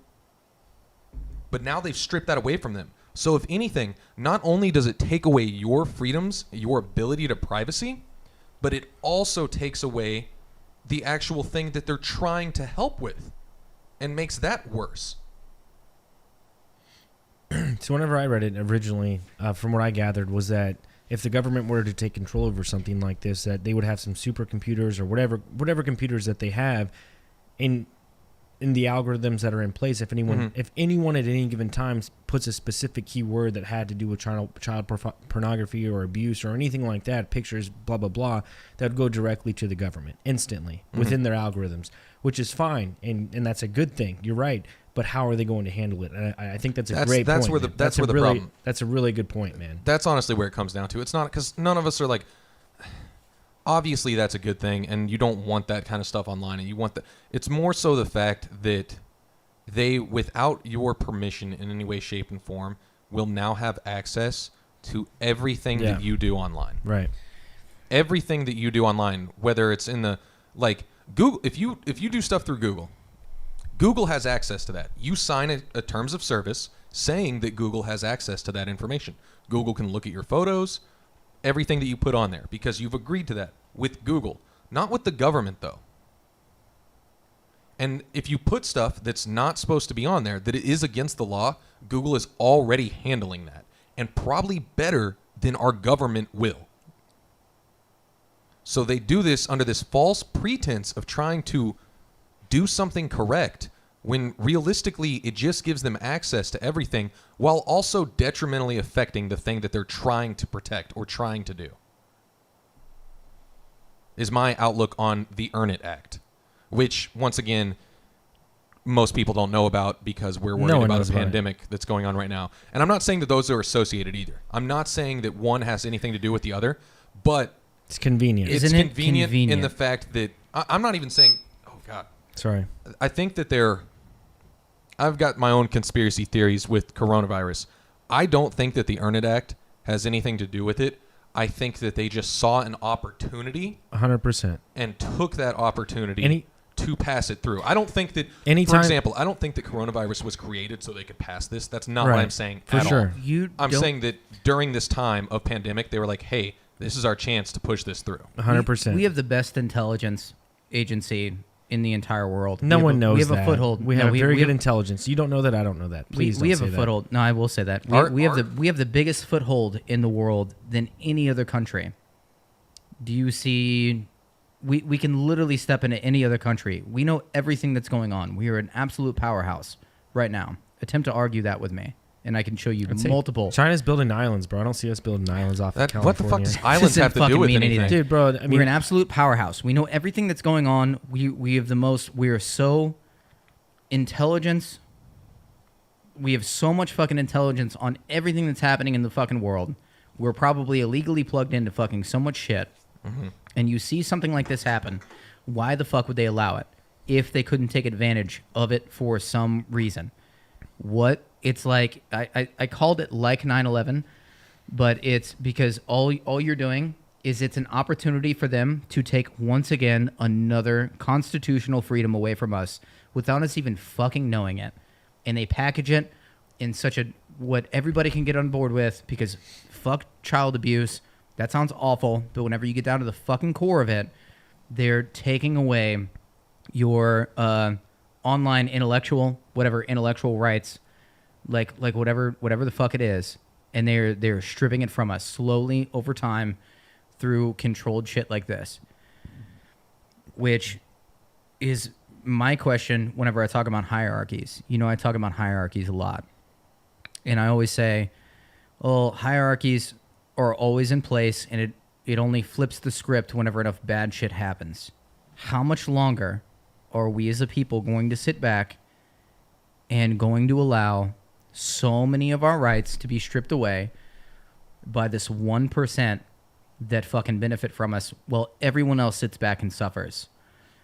But now they've stripped that away from them. So if anything, not only does it take away your freedoms, your ability to privacy, but it also takes away the actual thing that they're trying to help with and makes that worse. So whenever I read it originally, from what I gathered, was that if the government were to take control over something like this, that they would have some supercomputers or whatever computers that they have in the algorithms that are in place. If anyone at any given time puts a specific keyword that had to do with child pornography or abuse or anything like that, pictures, blah blah blah, that would go directly to the government instantly within their algorithms, which is fine, and that's a good thing. You're right. But how are they going to handle it? And I think that's a great point. That's where the problem. That's a really good point, man. That's honestly where it comes down to. It's not because none of us are like. Obviously, that's a good thing, and you don't want that kind of stuff online. And you want the. It's more so the fact that they, without your permission in any way, shape, and form, will now have access to everything that you do online. Right. Everything that you do online, whether it's in the Google. If you do stuff through Google. Google has access to that. You sign a terms of service saying that Google has access to that information. Google can look at your photos, everything that you put on there, because you've agreed to that with Google, not with the government, though. And if you put stuff that's not supposed to be on there, that it is against the law, Google is already handling that, and probably better than our government will. So they do this under this false pretense of trying to do something correct when realistically it just gives them access to everything while also detrimentally affecting the thing that they're trying to protect or trying to do. Is my outlook on the Earn It Act, which, once again, most people don't know about because we're worried about a pandemic that's going on right now. And I'm not saying that those are associated either. I'm not saying that one has anything to do with the other, but it's convenient. It's convenient in the fact that I'm not even saying, oh God. Sorry. I think that I've got my own conspiracy theories with coronavirus. I don't think that the Earn It Act has anything to do with it. I think that they just saw an opportunity 100% and took that opportunity to pass it through. I don't think that, for example, I don't think that coronavirus was created so they could pass this. That's not what I'm saying at all. I'm saying that during this time of pandemic, they were like, hey, this is our chance to push this through. 100%. We have the best intelligence agency in the entire world. No one knows that. We have a foothold. We have very good intelligence. You don't know that. I don't know that. Please don't say that. We have a foothold. No, I will say that. We have the biggest foothold in the world than any other country. Do you see? We can literally step into any other country. We know everything that's going on. We are an absolute powerhouse right now. Attempt to argue that with me, and I can show you multiple. China's building islands, bro. I don't see us building islands off of California. What the fuck does islands have to do with anything? Dude, bro, I mean, we're an absolute powerhouse. We know everything that's going on. We have the most. We are so intelligence. We have so much fucking intelligence on everything that's happening in the fucking world. We're probably illegally plugged into fucking so much shit. Mm-hmm. And you see something like this happen, why the fuck would they allow it if they couldn't take advantage of it for some reason? It's like, I called it like 9/11, but it's because all you're doing is it's an opportunity for them to take, once again, another constitutional freedom away from us without us even fucking knowing it. And they package it in such a, what everybody can get on board with, because fuck child abuse. That sounds awful, but whenever you get down to the fucking core of it, they're taking away your online intellectual rights, like whatever the fuck it is, and they're stripping it from us slowly over time through controlled shit like this. Which is my question whenever I talk about hierarchies. You know, I talk about hierarchies a lot. And I always say, well, hierarchies are always in place, and it only flips the script whenever enough bad shit happens. How much longer are we as a people going to sit back and going to allow so many of our rights to be stripped away by this 1% that fucking benefit from us while everyone else sits back and suffers?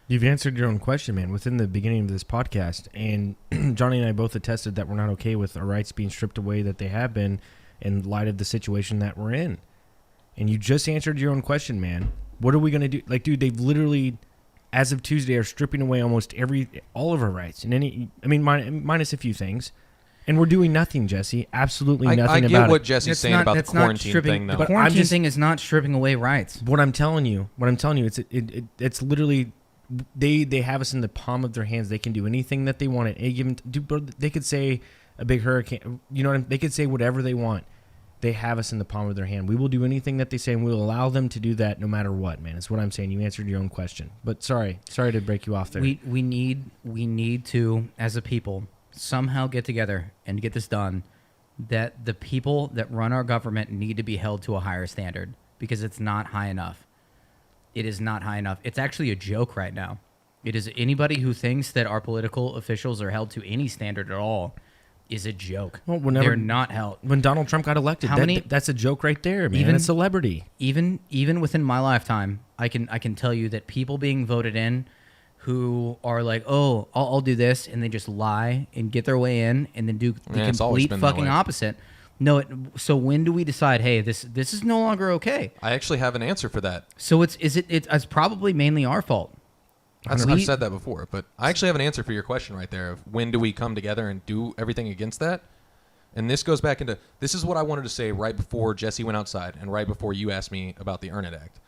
You've answered your own question, man, within the beginning of this podcast. And Johnny and I both attested that we're not okay with our rights being stripped away, that they have been. in light of the situation that we're in. And you just answered your own question, man. What are we going to do? Like, dude, they've literally, as of Tuesday, are stripping away almost all of our rights. And minus a few things. And we're doing nothing, Jesse. Absolutely nothing about it. I get what Jesse's saying about the quarantine thing, though. The quarantine thing is not stripping away rights. What I'm telling you, it's literally, they have us in the palm of their hands. They can do anything that they want at any given. They could say a big hurricane. You know what I mean? They could say whatever they want. They have us in the palm of their hand. We will do anything that they say, and we'll allow them to do that no matter what, man. That's what I'm saying. You answered your own question. But sorry to break you off there. We need to, as a people, somehow get together and get this done. That the people that run our government need to be held to a higher standard, because it's not high enough. It is not high enough. It's actually a joke right now. It is anybody who thinks that our political officials are held to any standard at all is a joke. Well, they're not held. When Donald Trump got elected, that's a joke right there, man. Even a celebrity. Even within my lifetime, I can tell you that people being voted in who are like, oh, I'll do this, and they just lie and get their way in, and then do the complete fucking opposite. No, so when do we decide, hey, this is no longer okay? I actually have an answer for that. So it's probably mainly our fault. I've said that before, but I actually have an answer for your question right there of when do we come together and do everything against that? And this goes back into, this is what I wanted to say right before Jesse went outside and right before you asked me about the Earn It Act.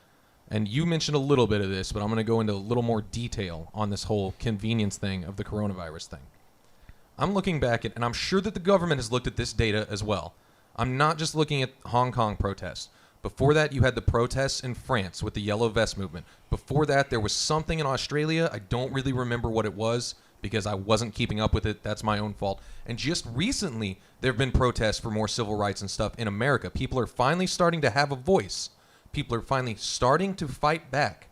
And you mentioned a little bit of this, but I'm going to go into a little more detail on this whole convenience thing of the coronavirus thing. I'm looking back at, and I'm sure that the government has looked at this data as well. I'm not just looking at Hong Kong protests. Before that, you had the protests in France with the Yellow Vest movement. Before that, there was something in Australia. I don't really remember what it was because I wasn't keeping up with it. That's my own fault. And just recently, there have been protests for more civil rights and stuff in America. People are finally starting to have a voice. People are finally starting to fight back.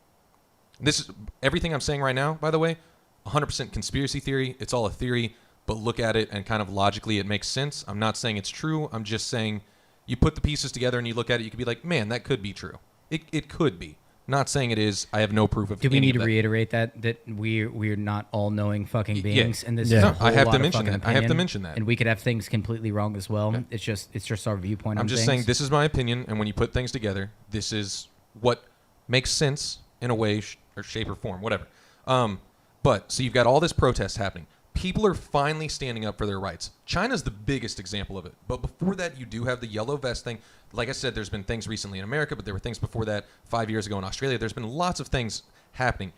This is everything I'm saying right now, by the way, 100% conspiracy theory. It's all a theory, but look at it and kind of logically it makes sense. I'm not saying it's true. I'm just saying you put the pieces together and you look at it, you could be like, man, that could be true. It could be. Not saying it is. I have no proof of it. Do we need to reiterate that we're not all-knowing fucking beings, and this is no, a whole I have lot to of mention fucking that. I have to opinion, mention that. and we could have things completely wrong as well. Okay. It's just our viewpoint. I'm just saying this is my opinion, and when you put things together, this is what makes sense in a way or shape or form, whatever. But so you've got all this protest happening. People are finally standing up for their rights. China's the biggest example of it. But before that, you do have the yellow vest thing. Like I said, there's been things recently in America, but there were things before that 5 years ago in Australia. There's been lots of things happening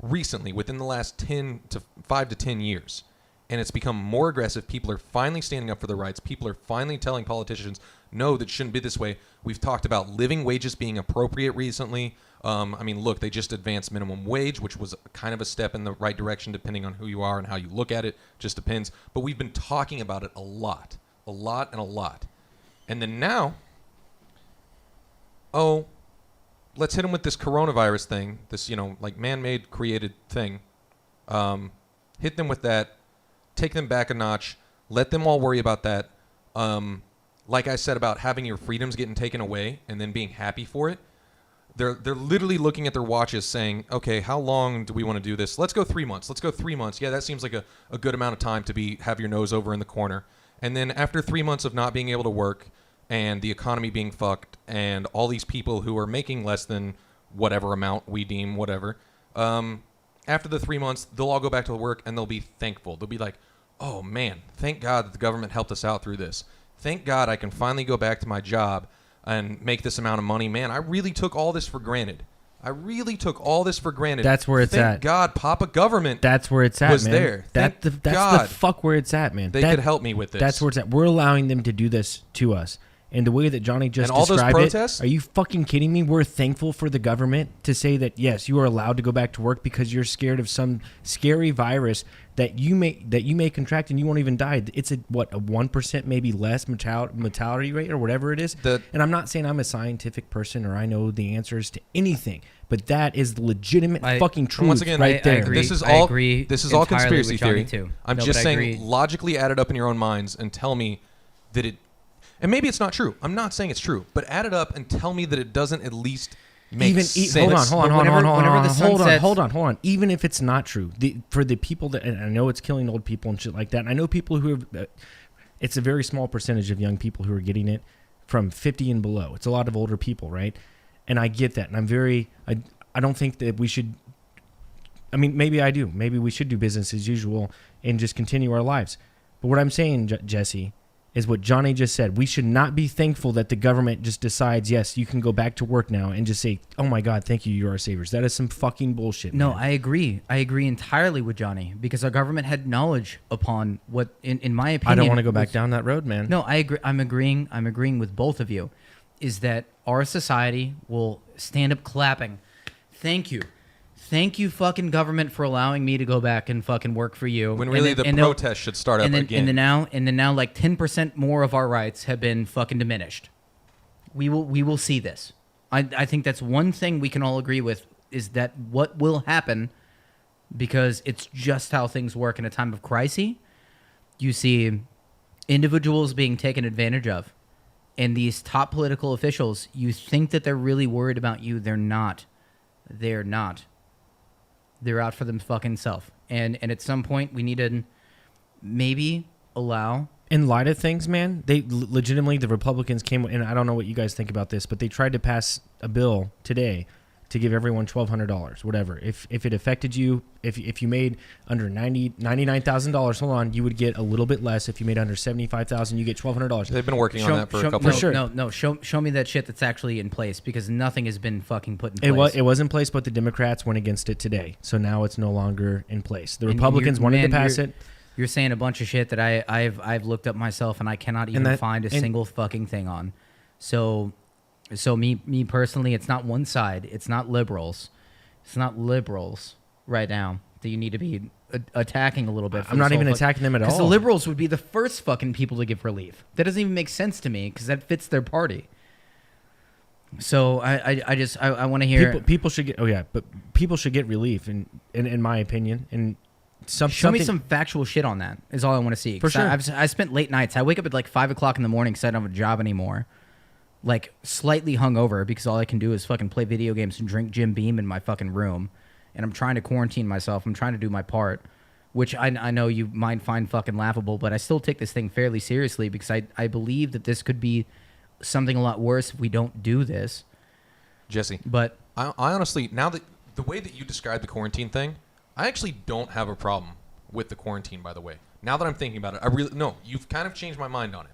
recently within the last 5 to 10 years. And it's become more aggressive. People are finally standing up for their rights. People are finally telling politicians, no, that shouldn't be this way. We've talked about living wages being appropriate recently. I mean, look, they just advanced minimum wage, which was kind of a step in the right direction, depending on who you are and how you look at it. Just depends. But we've been talking about it a lot. And then now, let's hit them with this coronavirus thing, this, like man-made created thing. Hit them with that. Take them back a notch. Let them all worry about that. Like I said about having your freedoms getting taken away and then being happy for it. They're literally looking at their watches saying, okay, how long do we want to do this? Let's go 3 months. Yeah, that seems like a good amount of time to have your nose over in the corner. And then after 3 months of not being able to work and the economy being fucked and all these people who are making less than whatever amount we deem whatever, after the 3 months, they'll all go back to work and they'll be thankful. They'll be like, oh man, thank God that the government helped us out through this. Thank God I can finally go back to my job and make this amount of money. Man, I really took all this for granted. That's where it's at. Thank God Papa Government That's where it's at, was man. there. That's the fuck where it's at, man. They could help me with this. That's where it's at. We're allowing them to do this to us. And the way that Johnny just and all described those protests? it, are you fucking kidding me? We're thankful for the government to say that, yes, you are allowed to go back to work because you're scared of some scary virus that you may contract and you won't even die. It's a 1% maybe less mortality rate or whatever it is. And I'm not saying I'm a scientific person or I know the answers to anything, but that is the legitimate fucking truth. Once again, right there. This is all conspiracy theory. I'm just saying, logically add it up in your own minds and tell me that it. And maybe it's not true. I'm not saying it's true, but add it up and tell me that it doesn't at least make sense. Hold on. Even if it's not true, for the people that, and I know it's killing old people and shit like that, and I know people who have, it's a very small percentage of young people who are getting it. from 50 and below. It's a lot of older people, right? And I get that. And I don't think that we should, I mean, maybe I do. Maybe we should do business as usual and just continue our lives. But what I'm saying, Jesse, is what Johnny just said. We should not be thankful that the government just decides, yes, you can go back to work now, and just say, oh my God, thank you, you're our saviors. That is some fucking bullshit. No, man. I agree. I agree entirely with Johnny, because our government had knowledge upon what, in my opinion, I don't want to go back down that road, man. No, I agree. I'm agreeing with both of you. Is that our society will stand up clapping. Thank you. Thank you, fucking government, for allowing me to go back and fucking work for you. When really the protest should start up again. And then now, like 10% more of our rights have been fucking diminished. We will see this. I think that's one thing we can all agree with, is that what will happen, because it's just how things work in a time of crisis. You see individuals being taken advantage of, and these top political officials, you think that they're really worried about you. They're not. They're not. They're out for them fucking self. And at some point, we need to maybe allow... In light of things, man, they legitimately, the Republicans came, and I don't know what you guys think about this, but they tried to pass a bill today to give everyone $1,200, whatever. If it affected you, if you made under $99,000, hold on, you would get a little bit less. If you made under $75,000, you get $1,200. They've been working on that for a couple for sure. No, show me that shit that's actually in place, because nothing has been fucking put in place. It was in place, but the Democrats went against it today, so now it's no longer in place. The Republicans wanted to pass it. You're saying a bunch of shit that I've looked up myself, and I cannot even find a single fucking thing on. So me personally, it's not one side. It's not liberals. It's not liberals right now that you need to be attacking a little bit. I'm not even attacking them at all. Because the liberals would be the first fucking people to give relief. That doesn't even make sense to me, because that fits their party. So I want to hear people should get. Oh yeah, but people should get relief, in my opinion. And show me some factual shit on that. Is all I want to see. For sure. I spent late nights. I wake up at like 5 o'clock in the morning because I don't have a job anymore. Like slightly hungover, because all I can do is fucking play video games and drink Jim Beam in my fucking room. And I'm trying to quarantine myself. I'm trying to do my part, which I know you might find fucking laughable, but I still take this thing fairly seriously, because I believe that this could be something a lot worse if we don't do this. Jesse, but I honestly, now that the way that you described the quarantine thing, I actually don't have a problem with the quarantine, by the way. Now that I'm thinking about it, you've kind of changed my mind on it.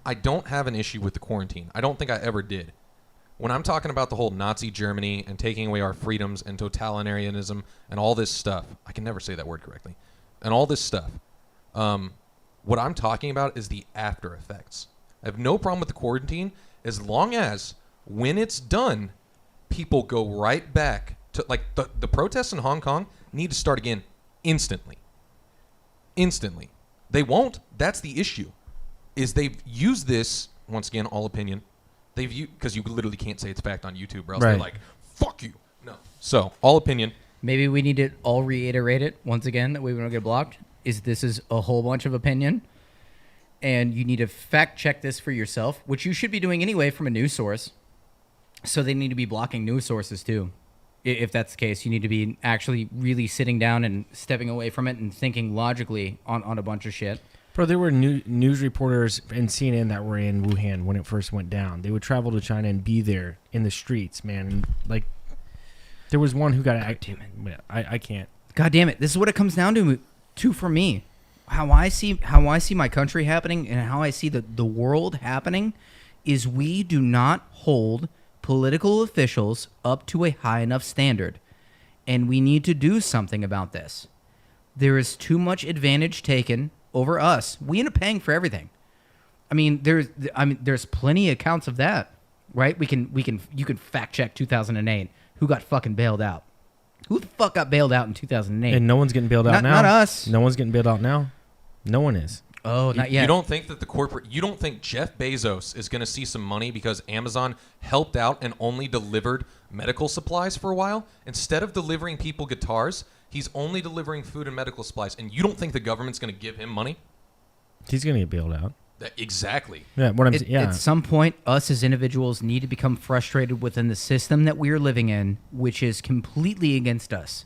I don't have an issue with the quarantine. I don't think I ever did. When I'm talking about the whole Nazi Germany and taking away our freedoms and totalitarianism and all this stuff, I can never say that word correctly, and all this stuff, what I'm talking about is the after effects. I have no problem with the quarantine as long as, when it's done, people go right back to, like, the protests in Hong Kong need to start again instantly. Instantly. They won't. That's the issue. Is they've used this, once again, all opinion. They've used, because you literally can't say it's fact on YouTube, or else they're like, fuck you. No. So, all opinion. Maybe we need to all reiterate it once again, that we don't get blocked. This is a whole bunch of opinion, and you need to fact check this for yourself, which you should be doing anyway from a news source. So they need to be blocking news sources too. If that's the case, you need to be actually really sitting down and stepping away from it and thinking logically on a bunch of shit. Bro, there were news reporters in CNN that were in Wuhan when it first went down. They would travel to China and be there in the streets, man. And, like, there was one who got... I can't. God damn it. This is what it comes down to for me. How I see my country happening and how I see the world happening is we do not hold political officials up to a high enough standard. And we need to do something about this. There is too much advantage taken over us. We end up paying for everything. I mean, there's plenty of accounts of that, right? You can fact check 2008. Who got fucking bailed out? Who the fuck got bailed out in 2008? And no one's getting bailed out now. Not us. No one's getting bailed out now. No one is. Oh, not yet. You don't think that you don't think Jeff Bezos is going to see some money because Amazon helped out and only delivered medical supplies for a while? Instead of delivering people guitars, he's only delivering food and medical supplies. And you don't think the government's going to give him money? He's going to get bailed out. Exactly. Yeah, At some point, us as individuals need to become frustrated within the system that we are living in, which is completely against us.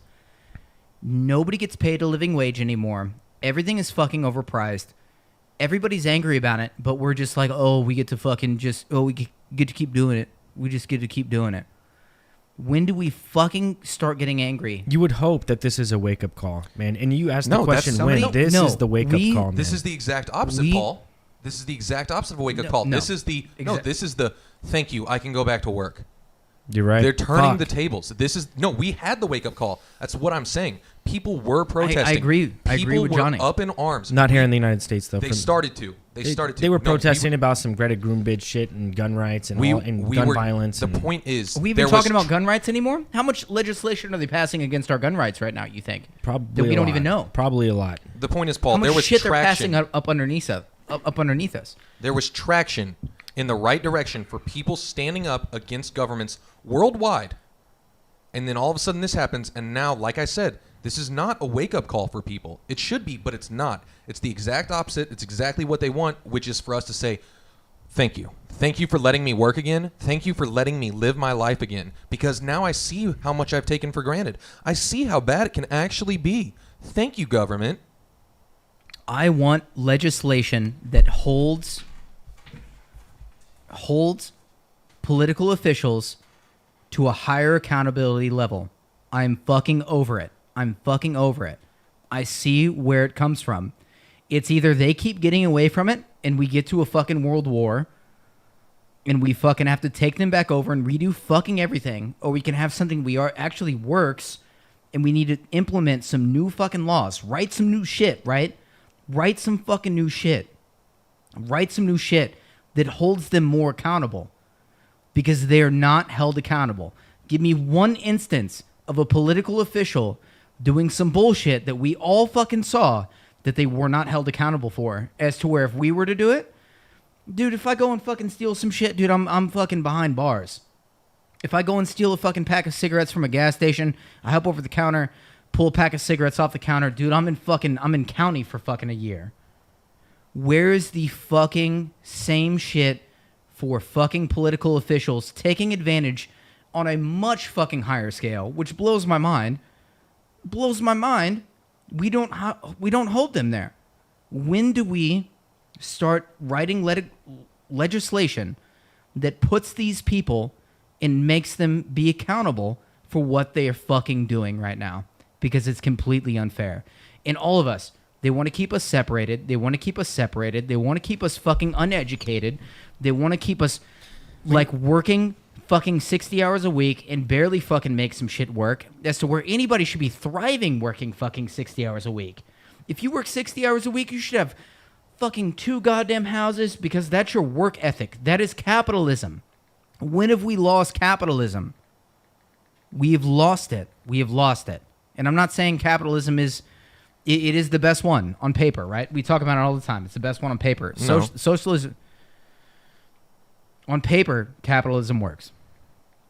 Nobody gets paid a living wage anymore. Everything is fucking overpriced. everybody's angry about it, but we're just like, oh, we get to fucking we get to keep doing it. We just get to keep doing it. When do we fucking start getting angry? You would hope that this is a wake-up call, man. And you asked the question when. This is the wake-up call, man. This is the exact opposite, Paul. This is the exact opposite of a wake-up call. This is the thank you, I can go back to work. You're right. They're turning the tables. We had the wake-up call. That's what I'm saying. People were protesting. I agree. I agree with Johnny. People were up in arms. Not here in the United States, though. They started to. They were protesting about some Greta Thunberg shit and gun rights and gun violence. The point is, are we even talking about gun rights anymore? How much legislation are they passing against our gun rights right now? You think? Probably that we don't even know. Probably a lot. The point is, Paul, how much there was shit traction. they're passing up underneath us. There was traction in the right direction for people standing up against governments worldwide, and then all of a sudden this happens, and now, like I said, this is not a wake-up call for people. It should be, but it's not. It's the exact opposite. It's exactly what they want, which is for us to say, thank you. Thank you for letting me work again. Thank you for letting me live my life again, because now I see how much I've taken for granted. I see how bad it can actually be. Thank you, government. I want legislation that holds political officials to a higher accountability level. I'm fucking over it. I see where it comes from. It's either they keep getting away from it and we get to a fucking world war and we fucking have to take them back over and redo fucking everything, or we can have something actually works and we need to implement some new fucking laws. Write some new shit, right? Write some fucking new shit. Write some new shit that holds them more accountable, because they're not held accountable. Give me one instance of a political official doing some bullshit that we all fucking saw that they were not held accountable for, as to where if we were to do it, dude, if I go and fucking steal some shit, dude, I'm fucking behind bars. If I go and steal a fucking pack of cigarettes from a gas station, I hop over the counter, pull a pack of cigarettes off the counter, dude, I'm in county for fucking a year. Where is the fucking same shit for fucking political officials taking advantage on a much fucking higher scale, which blows my mind? We don't hold them there. When do we start writing legislation that puts these people and makes them be accountable for what they are fucking doing right now? Because it's completely unfair. And all of us, they want to keep us separated. They want to keep us fucking uneducated. They want to keep us like working fucking 60 hours a week and barely fucking make some shit work, as to where anybody should be thriving working fucking 60 hours a week. If you work 60 hours a week, you should have fucking 2 goddamn houses, because that's your work ethic. That is capitalism. When have we lost capitalism? We have lost it. And I'm not saying capitalism is the best one on paper, right? We talk about it all the time. It's the best one on paper. No. Socialism on paper, capitalism works.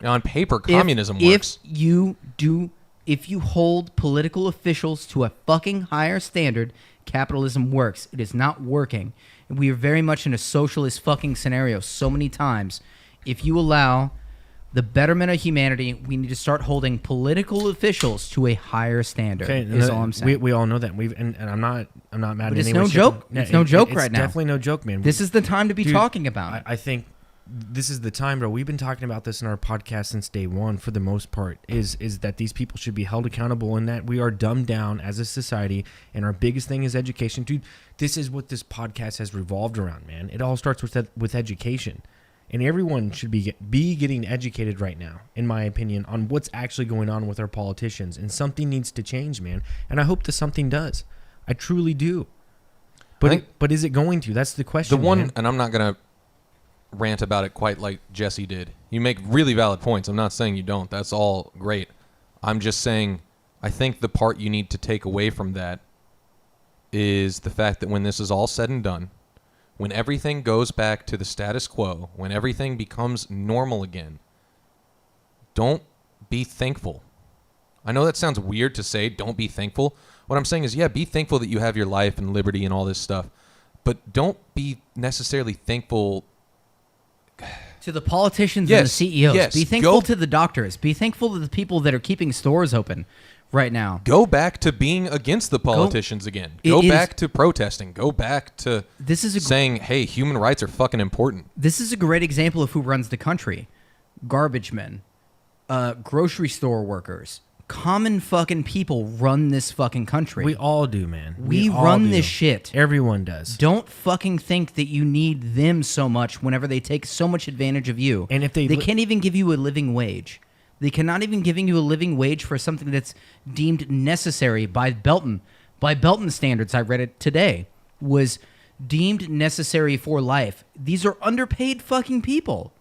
On paper, communism works. If you hold political officials to a fucking higher standard, capitalism works. It is not working. And we are very much in a socialist fucking scenario so many times. If you allow the betterment of humanity, we need to start holding political officials to a higher standard. Okay, is all I'm saying. We all know that. And I'm not mad. But it's no joke. It's no joke right now. It's definitely no joke, man. This is the time to be talking about it. I think this is the time, bro. We've been talking about this in our podcast since day one, for the most part, is that these people should be held accountable, and that we are dumbed down as a society, and our biggest thing is education. Dude, this is what this podcast has revolved around, man. It all starts with education. And everyone should be getting educated right now, in my opinion, on what's actually going on with our politicians. And something needs to change, man. And I hope that something does. I truly do. But is it going to? That's the question, man. And I'm not going to rant about it quite like Jesse did. You make really valid points. I'm not saying you don't. That's all great. I'm just saying I think the part you need to take away from that is the fact that when this is all said and done, when everything goes back to the status quo, when everything becomes normal again, don't be thankful. I know that sounds weird to say, don't be thankful. What I'm saying is, yeah, be thankful that you have your life and liberty and all this stuff, but don't be necessarily thankful to the politicians and the CEOs. Be thankful to the doctors. Be thankful to the people that are keeping stores open. right now. Go back to being against the politicians again. Go back to protesting. Go back to saying, hey, human rights are fucking important. This is a great example of who runs the country. Garbage men, grocery store workers, common fucking people run this fucking country. We all do, man. We run this shit. Everyone does. Don't fucking think that you need them so much whenever they take so much advantage of you. And if they can't even give you a living wage. They cannot even giving you a living wage for something that's deemed necessary by Belton. By Belton standards, I read it today, was deemed necessary for life. These are underpaid fucking people.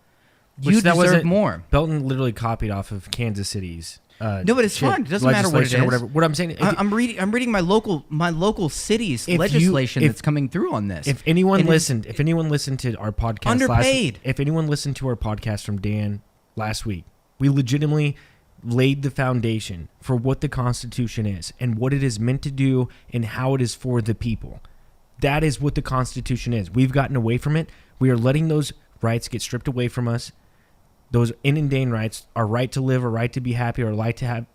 You deserve more. Belton literally copied off of Kansas City's. No, but it's fine. It doesn't matter what it is. Or whatever. What I'm saying, I'm reading my local city's legislation that's coming through on this. If anyone listened to our podcast, underpaid. If anyone listened to our podcast from Dan last week, we legitimately laid the foundation for what the Constitution is and what it is meant to do and how it is for the people. That is what the Constitution is. We've gotten away from it. We are letting those rights get stripped away from us. Those inundane rights, our right to live, our right to be happy, our right to have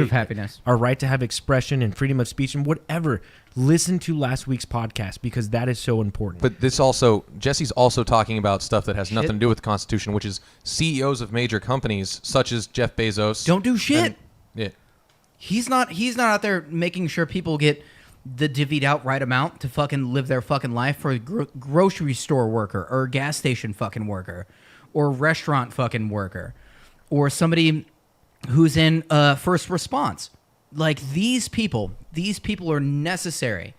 happiness, our right to have expression and freedom of speech and whatever. Listen to last week's podcast because that is so important. But Jesse's also talking about stuff that has nothing to do with the Constitution, which is CEOs of major companies such as Jeff Bezos don't do shit. Yeah, he's not out there making sure people get the divvied out right amount to fucking live their fucking life for a grocery store worker or a gas station fucking worker. Or restaurant fucking worker, or somebody who's in first response. Like these people are necessary.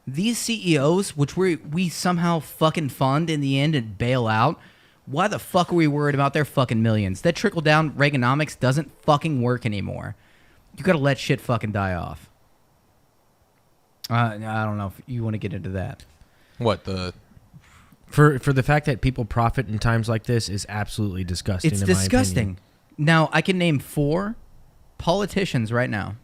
These CEOs, which we somehow fucking fund in the end and bail out, why the fuck are we worried about their fucking millions? That trickle down Reaganomics doesn't fucking work anymore. You gotta let shit fucking die off. I don't know if you want to get into that. What the? For the fact that people profit in times like this is absolutely disgusting. It's disgusting. Now, I can name 4 politicians right now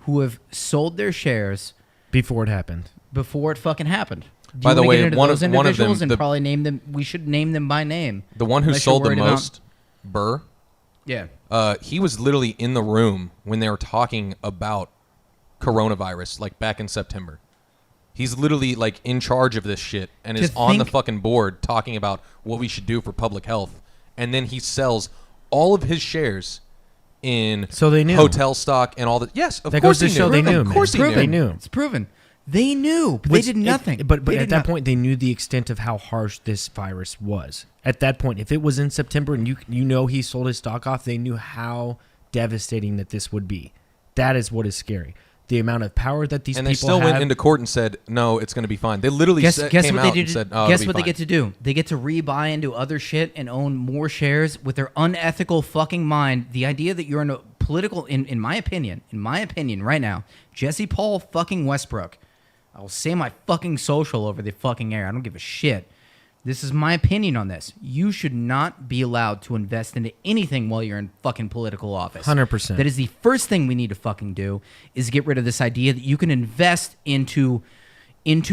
who have sold their shares before it happened. Before it fucking happened. By the way, one of them, and probably name them. We should name them by name. The one who sold the most, Burr. Yeah. He was literally in the room when they were talking about coronavirus, like back in September. He's literally like in charge of this shit and is on the fucking board talking about what we should do for public health. And then he sells all of his shares in hotel stock and all that. Yes, of course he knew. They knew. Of course he knew. They knew. It's proven. They knew. But they did nothing. But at that point, they knew the extent of how harsh this virus was. At that point, if it was in September and he sold his stock off, they knew how devastating that this would be. That is what is scary. The amount of power that these people have. And they still went into court and said, no, it's going to be fine. They literally came out and said, oh, guess what they get to do? They get to rebuy into other shit and own more shares with their unethical fucking mind. The idea that you're in a political, in my opinion right now, Jesse Paul fucking Westbrook. I will say my fucking social over the fucking air. I don't give a shit. This is my opinion on this. You should not be allowed to invest into anything while you're in fucking political office. 100%. That is the first thing we need to fucking do is get rid of this idea that you can invest into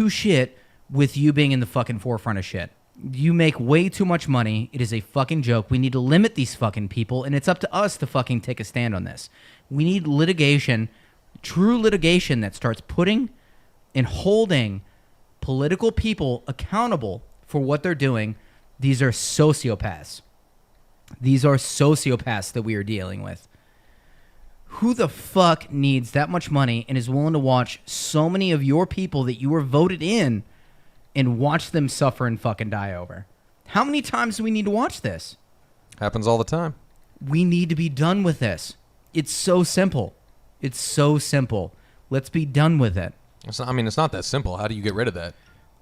shit with you being in the fucking forefront of shit. You make way too much money. It is a fucking joke. We need to limit these fucking people, and it's up to us to fucking take a stand on this. We need litigation, true litigation that starts putting and holding political people accountable for what they're doing. These are sociopaths. These are sociopaths that we are dealing with. Who the fuck needs that much money and is willing to watch so many of your people that you were voted in and watch them suffer and fucking die over? How many times do we need to watch this? Happens all the time. We need to be done with this. It's so simple. It's so simple. Let's be done with it. It's not that simple. How do you get rid of that?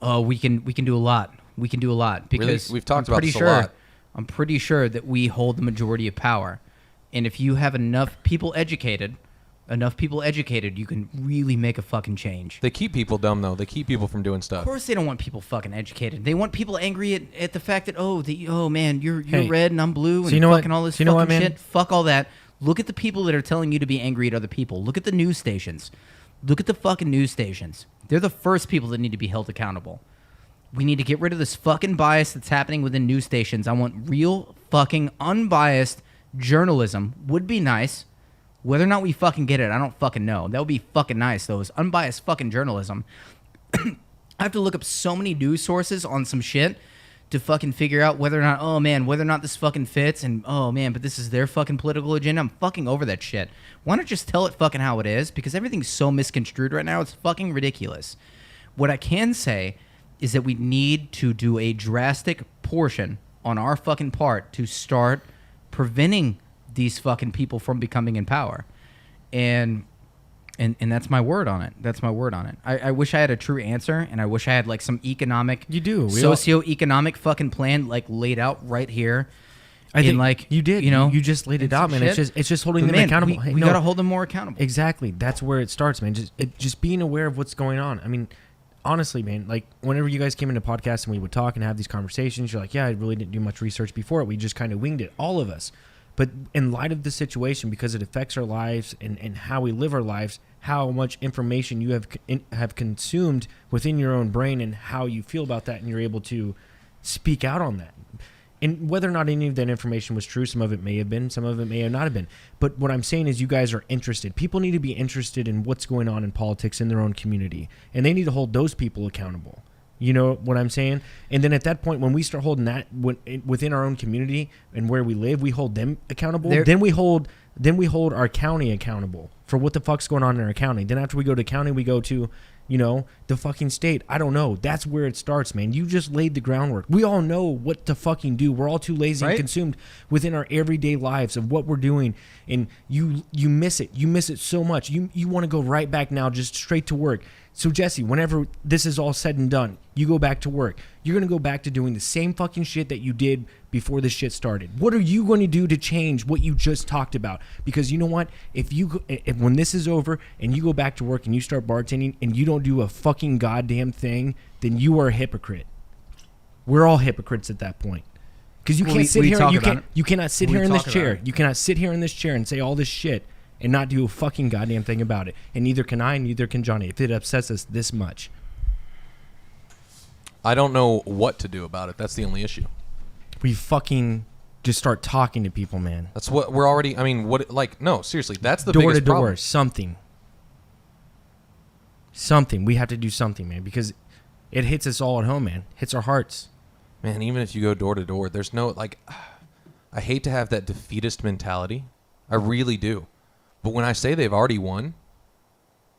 Oh, we can do a lot. We can do a lot because really? We've talked about this a lot. I'm pretty sure that we hold the majority of power. And if you have enough people educated, you can really make a fucking change. They keep people dumb, though. They keep people from doing stuff. Of course they don't want people fucking educated. They want people angry at the fact that, oh man, you're red and I'm blue and fucking all this fucking shit. Fuck all that. Look at the people that are telling you to be angry at other people. Look at the news stations. Look at the fucking news stations. They're the first people that need to be held accountable. We need to get rid of this fucking bias that's happening within news stations. I want real fucking unbiased journalism. Would be nice. Whether or not we fucking get it, I don't fucking know. That would be fucking nice, though. It's unbiased fucking journalism. I have to look up so many news sources on some shit to fucking figure out whether or not, oh man, whether or not this fucking fits, and oh man, but this is their fucking political agenda. I'm fucking over that shit. Why not just tell it fucking how it is? Because everything's so misconstrued right now, it's fucking ridiculous. What I can say is that we need to do a drastic portion on our fucking part to start preventing these fucking people from becoming in power. And that's my word on it. That's my word on it. I wish I had a true answer, and I wish I had like some economic, socio-economic fucking plan like laid out right here. I think like you did. You just laid it out, man. Shit. It's just holding them accountable. We gotta hold them more accountable. Exactly. That's where it starts, man. Just being aware of what's going on. I mean, honestly, man, like whenever you guys came into podcasts and we would talk and have these conversations, you're like, yeah, I really didn't do much research before it. We just kind of winged it, all of us. But in light of the situation, because it affects our lives and how we live our lives, how much information you have consumed within your own brain and how you feel about that, and you're able to speak out on that. And whether or not any of that information was true, some of it may have been, some of it may have not have been. But what I'm saying is you guys are interested. People need to be interested in what's going on in politics in their own community. And they need to hold those people accountable. You know what I'm saying? And then at that point, when we start holding that within our own community and where we live, we hold them accountable. Then we hold our county accountable for what the fuck's going on in our county. Then after we go to county, we go to, the fucking state. I don't know. That's where it starts, man. You just laid the groundwork. We all know what to fucking do. We're all too lazy and consumed within our everyday lives of what we're doing. And you miss it. You miss it so much. You want to go right back now, just straight to work. So Jesse, whenever this is all said and done, you go back to work. You're going to go back to doing the same fucking shit that you did before this shit started. What are you going to do to change what you just talked about? Because you know what? If when this is over and you go back to work and you start bartending and you don't do a fucking goddamn thing, then you are a hypocrite. We're all hypocrites at that point. Because you can't sit here. You cannot sit here in this chair. You cannot sit here in this chair and say all this shit and not do a fucking goddamn thing about it. And neither can I, neither can Johnny, if it upsets us this much. I don't know what to do about it. That's the only issue. We fucking just start talking to people, man. That's what we're already, no, seriously, that's the door biggest to door, problem. Something. We have to do something, man, because it hits us all at home, man. Hits our hearts. Man, even if you go door to door, there's no, I hate to have that defeatist mentality. I really do. But when I say they've already won,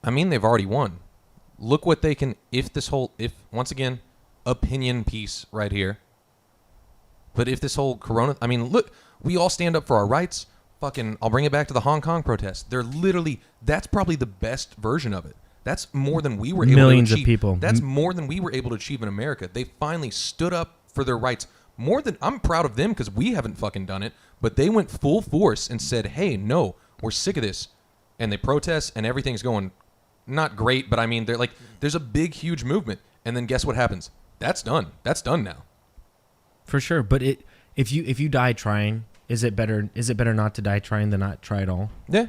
I mean they've already won. Look what they can, if once again, opinion piece right here. But if this whole corona, look, we all stand up for our rights. Fucking, I'll bring it back to the Hong Kong protests. That's probably the best version of it. That's more than we were able to achieve. Millions of people. That's more than we were able to achieve in America. They finally stood up for their rights. I'm proud of them because we haven't fucking done it. But they went full force and said, hey, no, we're sick of this. And they protest and everything's going not great, but they're like, there's a big, huge movement. And then guess what happens? That's done. That's done now. For sure. But if you die trying, is it better not to die trying than not try at all? Yeah.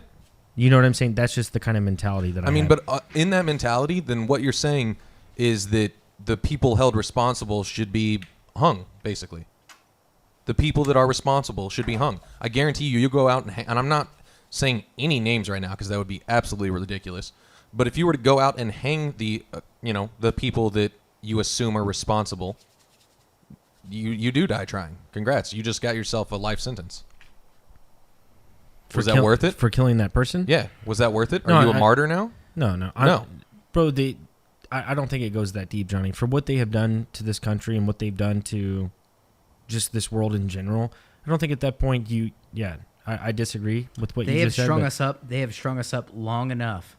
You know what I'm saying? That's just the kind of mentality that I have. But in that mentality, then what you're saying is that the people held responsible should be hung, basically. The people that are responsible should be hung. I guarantee you go out and I'm not saying any names right now because that would be absolutely ridiculous. But if you were to go out and hang the people that you assume are responsible, you do die trying. Congrats. You just got yourself a life sentence. Was that worth it? For killing that person? Yeah. Was that worth it? Are you a martyr now? No. No. Bro, I don't think it goes that deep, Johnny. For what they have done to this country and what they've done to just this world in general, I don't think at that point I disagree with what you just said. They have strung us up long enough.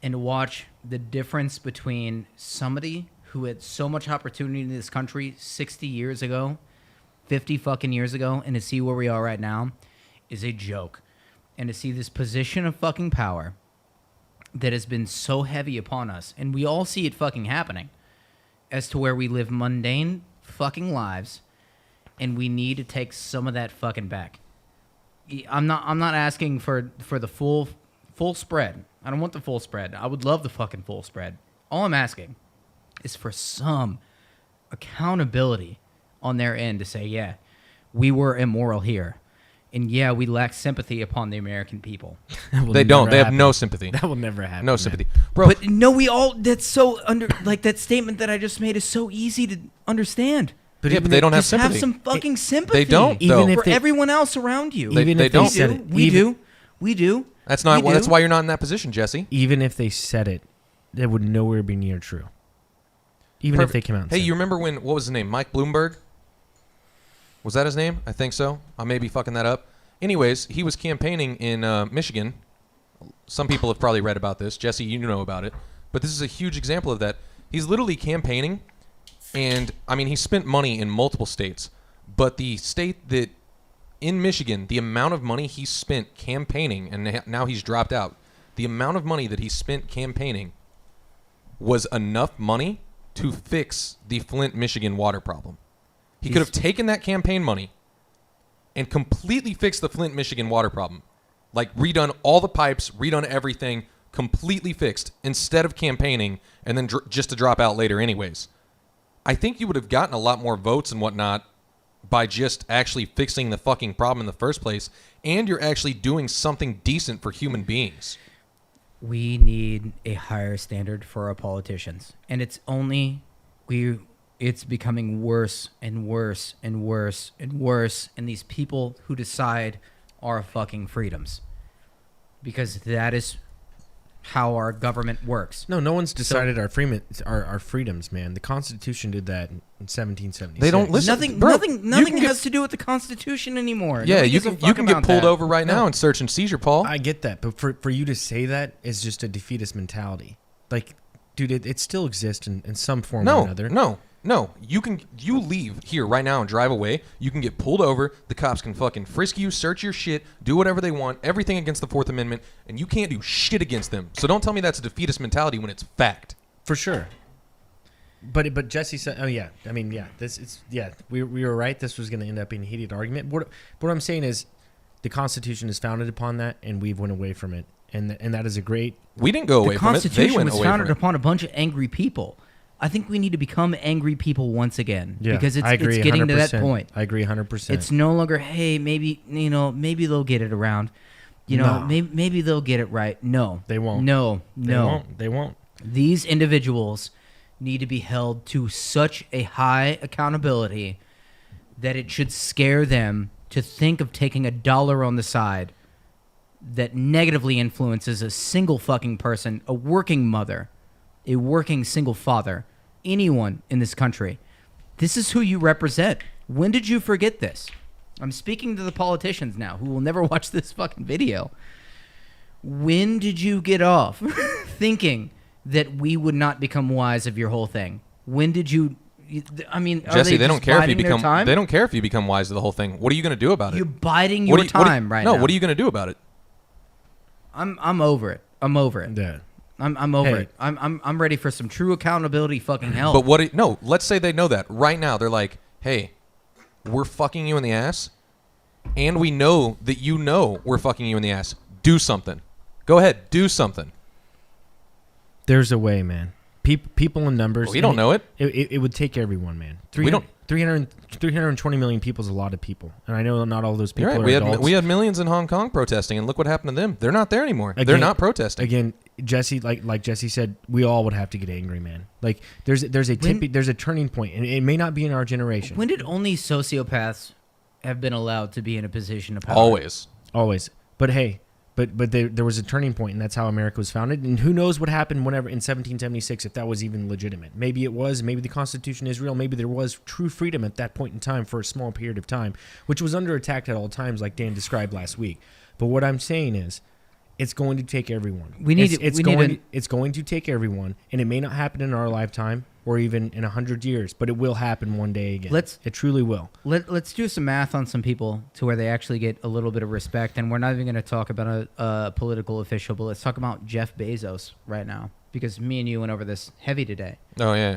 And to watch the difference between somebody who had so much opportunity in this country 60 years ago, 50 fucking years ago, and to see where we are right now is a joke. And to see this position of fucking power that has been so heavy upon us, and we all see it fucking happening, as to where we live mundane fucking lives, and we need to take some of that fucking back. I'm not asking for the full spread. I don't want the full spread. I would love the fucking full spread. All I'm asking is for some accountability on their end to say, yeah, we were immoral here. And yeah, we lack sympathy upon the American people. They don't. They have no sympathy. That will never happen. No man. sympathy, bro. But no, we all. That's so like that statement that I just made is so easy to understand. But yeah, but they don't have Just sympathy. have some fucking sympathy. They don't, Even though. if for they- everyone else around you. Even They if don't. they said it, We do. That's not. We That's do. why you're not in that position, Jesse. even if they said it, that would nowhere be near true. Even if they came out and Hey, said you it. remember when? What was his name? Mike Bloomberg. Was that his name? I think so. I may be fucking that up. Anyways, he was campaigning in Michigan. Some people have probably read about this. Jesse, you know about it. But this is a huge example of that. He's literally campaigning, and I mean, he spent money in multiple states. But the state that in Michigan, the amount of money he spent campaigning, and now he's dropped out, the amount of money that he spent campaigning was enough money to fix the Flint, Michigan water problem. He could have taken that campaign money and completely fixed the Flint, Michigan water problem. Like redone all the pipes, redone everything, completely fixed instead of campaigning and then just to drop out later anyways. I think you would have gotten a lot more votes and whatnot by just actually fixing the fucking problem in the first place, and you're actually doing something decent for human beings. We need a higher standard for our politicians, and it's becoming worse and worse and worse and worse. And these people who decide our fucking freedoms, because that is how our government works. No one's decided our freedoms, man. The Constitution did that in 1776. They don't listen. Nothing. Bro, Nothing you can has to do with the Constitution anymore. Yeah, Nobody you gives a can fuck get about pulled that. over right now and search and seizure, Paul. I get that, but for you to say that is just a defeatist mentality. Like, dude, it still exists in some form or another. No. You leave here right now and drive away. You can get pulled over. The cops can fucking frisk you, search your shit, do whatever they want, everything against the Fourth Amendment, and you can't do shit against them. So don't tell me that's a defeatist mentality when it's fact. For sure. But Jesse said, we were right. This was going to end up in a heated argument. What I'm saying is, the Constitution is founded upon that, and we've went away from it, and that is a great. We didn't go away The from it. They Constitution went was away founded from it. upon a bunch of angry people. I think we need to become angry people once again, because I agree, it's getting 100%. to that point. I agree 100%. It's no longer, hey, maybe they'll get it around. No. Maybe they'll get it right. No. They won't. No. They won't. These individuals need to be held to such a high accountability that it should scare them to think of taking $1 on the side that negatively influences a single fucking person, a working mother, a working single father, anyone in this country. This is who you represent. When did you forget this? I'm speaking to the politicians now who will never watch this fucking video. When did you get off thinking that we would not become wise of your whole thing? When did you? I mean, are Jesse, they they don't just care if you biding their become. time? They don't care if you become wise to the whole thing. What are you going to do about it? You're biding What your do you- what do you- time right now. No, what are you going to do about it? I'm over it. I'm over it. Yeah. I'm over Hey. it. I'm ready for some true accountability. Fucking hell. But no, let's say they know that right now. They're like, hey, we're fucking you in the ass, and we know that you know we're fucking you in the ass. Do something. Go ahead, do something. There's a way, man. People in numbers. Well, we don't know it. It would take everyone, man. We don't- 320 million people is a lot of people, and I know not all those people You're are right. adults. We had millions in Hong Kong protesting, and look what happened to them. They're not there anymore. They're Again- not protesting. Again, Jesse, like Jesse said, we all would have to get angry, man. Like there's a turning point, and it may not be in our generation. When did only sociopaths have been allowed to be in a position of power? Always. But hey, but there was a turning point, and that's how America was founded. And who knows what happened whenever in 1776, if that was even legitimate. Maybe it was. Maybe the Constitution is real. Maybe there was true freedom at that point in time for a small period of time, which was under attack at all times, like Dan described last week. But what I'm saying is, it's going to take everyone. It's going to take everyone, and it may not happen in our lifetime or even in 100 years, but it will happen one day again. It truly will. Let's do some math on some people to where they actually get a little bit of respect. And we're not even going to talk about a political official, but let's talk about Jeff Bezos right now, because me and you went over this heavy today. Oh, yeah.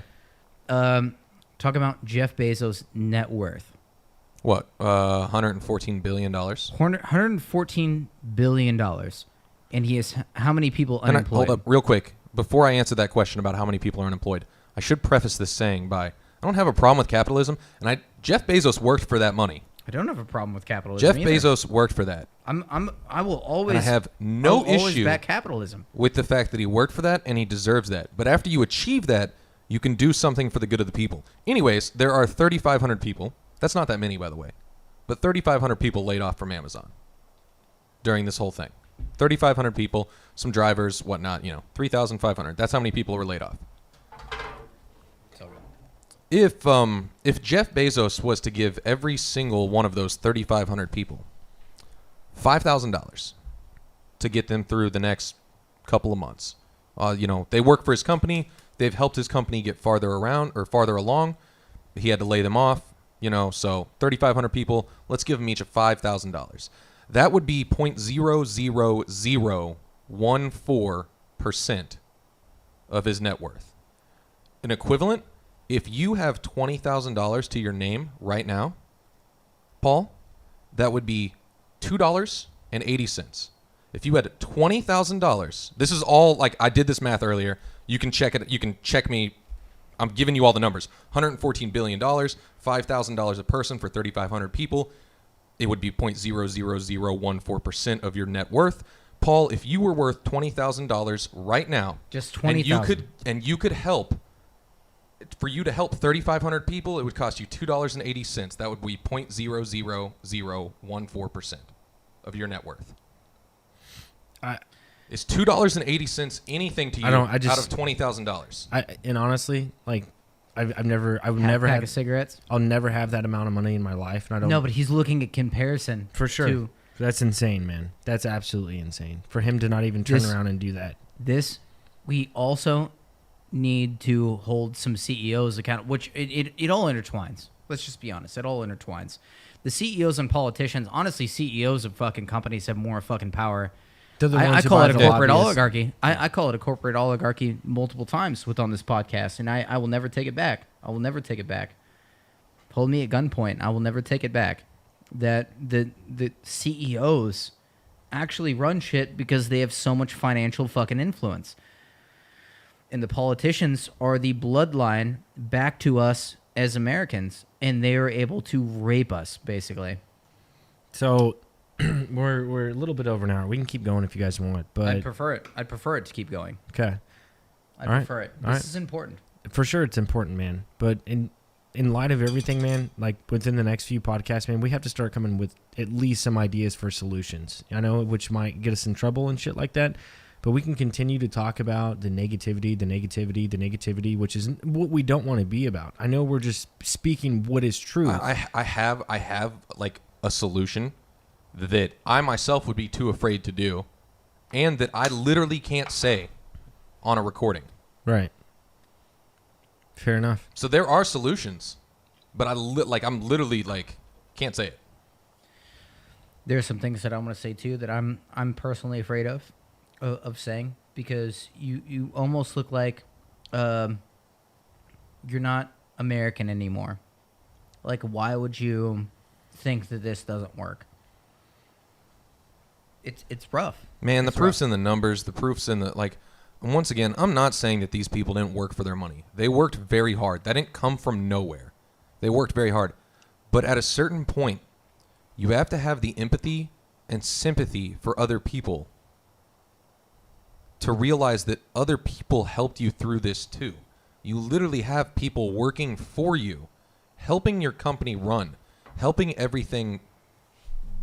Talk about Jeff Bezos' net worth. What? $114 billion? $114 billion. And he has how many people unemployed? Hold up real quick. Before I answer that question about how many people are unemployed, I should preface this saying by, I don't have a problem with capitalism, and Jeff Bezos worked for that money. I don't have a problem with capitalism. Jeff either. Bezos worked for that. I will always. And I have no always issue back capitalism. with the fact that he worked for that and he deserves that. But after you achieve that, you can do something for the good of the people. Anyways, there are 3,500 people. That's not that many, by the way. But 3,500 people laid off from Amazon during this whole thing. 3,500 people, some drivers, whatnot, 3,500. That's how many people were laid off. If Jeff Bezos was to give every single one of those 3,500 people $5,000 to get them through the next couple of months, they work for his company. They've helped his company get farther along. He had to lay them off, so 3,500 people. Let's give them each $5,000. That would be 0.00014% of his net worth. An equivalent. If you have $20,000 to your name right now, Paul, that would be $2.80. If you had $20,000, this is all like I did this math earlier. You can check it. You can check me. I'm giving you all the numbers. $114 billion, $5,000 a person for 3,500 people. It would be 0.00014% of your net worth. Paul, if you were worth $20,000 right now, just $20,000, and you could help. For you to help 3,500 people, it would cost you $2.80. That would be 0.00014% of your net worth. Is $2.80 anything to you out of $20,000? And honestly, like, I would never have cigarettes. I'll never have that amount of money in my life. And I don't. No, but he's looking at comparison. For sure. That's insane, man. That's absolutely insane. For him to not even turn around and do that. We also need to hold some CEOs accountable, which it all intertwines. Let's just be honest. It all intertwines. The CEOs and politicians, honestly, CEOs of fucking companies have more fucking power. I call it a corporate oligarchy. I call it a corporate oligarchy multiple times on this podcast, and I will never take it back. I will never take it back. Hold me at gunpoint. I will never take it back. That the CEOs actually run shit because they have so much financial fucking influence. And the politicians are the bloodline back to us as Americans, and they are able to rape us, basically. So we're a little bit over an hour. We can keep going if you guys want, but I'd prefer it. I'd prefer it to keep going. Okay. I prefer it. This is important. For sure, it's important, man. But in light of everything, man, like within the next few podcasts, man, we have to start coming with at least some ideas for solutions. I know, which might get us in trouble and shit like that. But we can continue to talk about the negativity, which is what we don't want to be about. I know we're just speaking what is true. I have like a solution that I myself would be too afraid to do, and that I literally can't say on a recording. Right. Fair enough. So there are solutions, but I'm literally like can't say it. There's some things that I want to say too that I'm personally afraid of saying, because you almost look like you're not American anymore. Like, why would you think that this doesn't work? It's rough. Man, the proof's in the numbers. The proof's in the and once again, I'm not saying that these people didn't work for their money. They worked very hard. That didn't come from nowhere. They worked very hard. But at a certain point, you have to have the empathy and sympathy for other people to realize that other people helped you through this too. You literally have people working for you, helping your company run, helping everything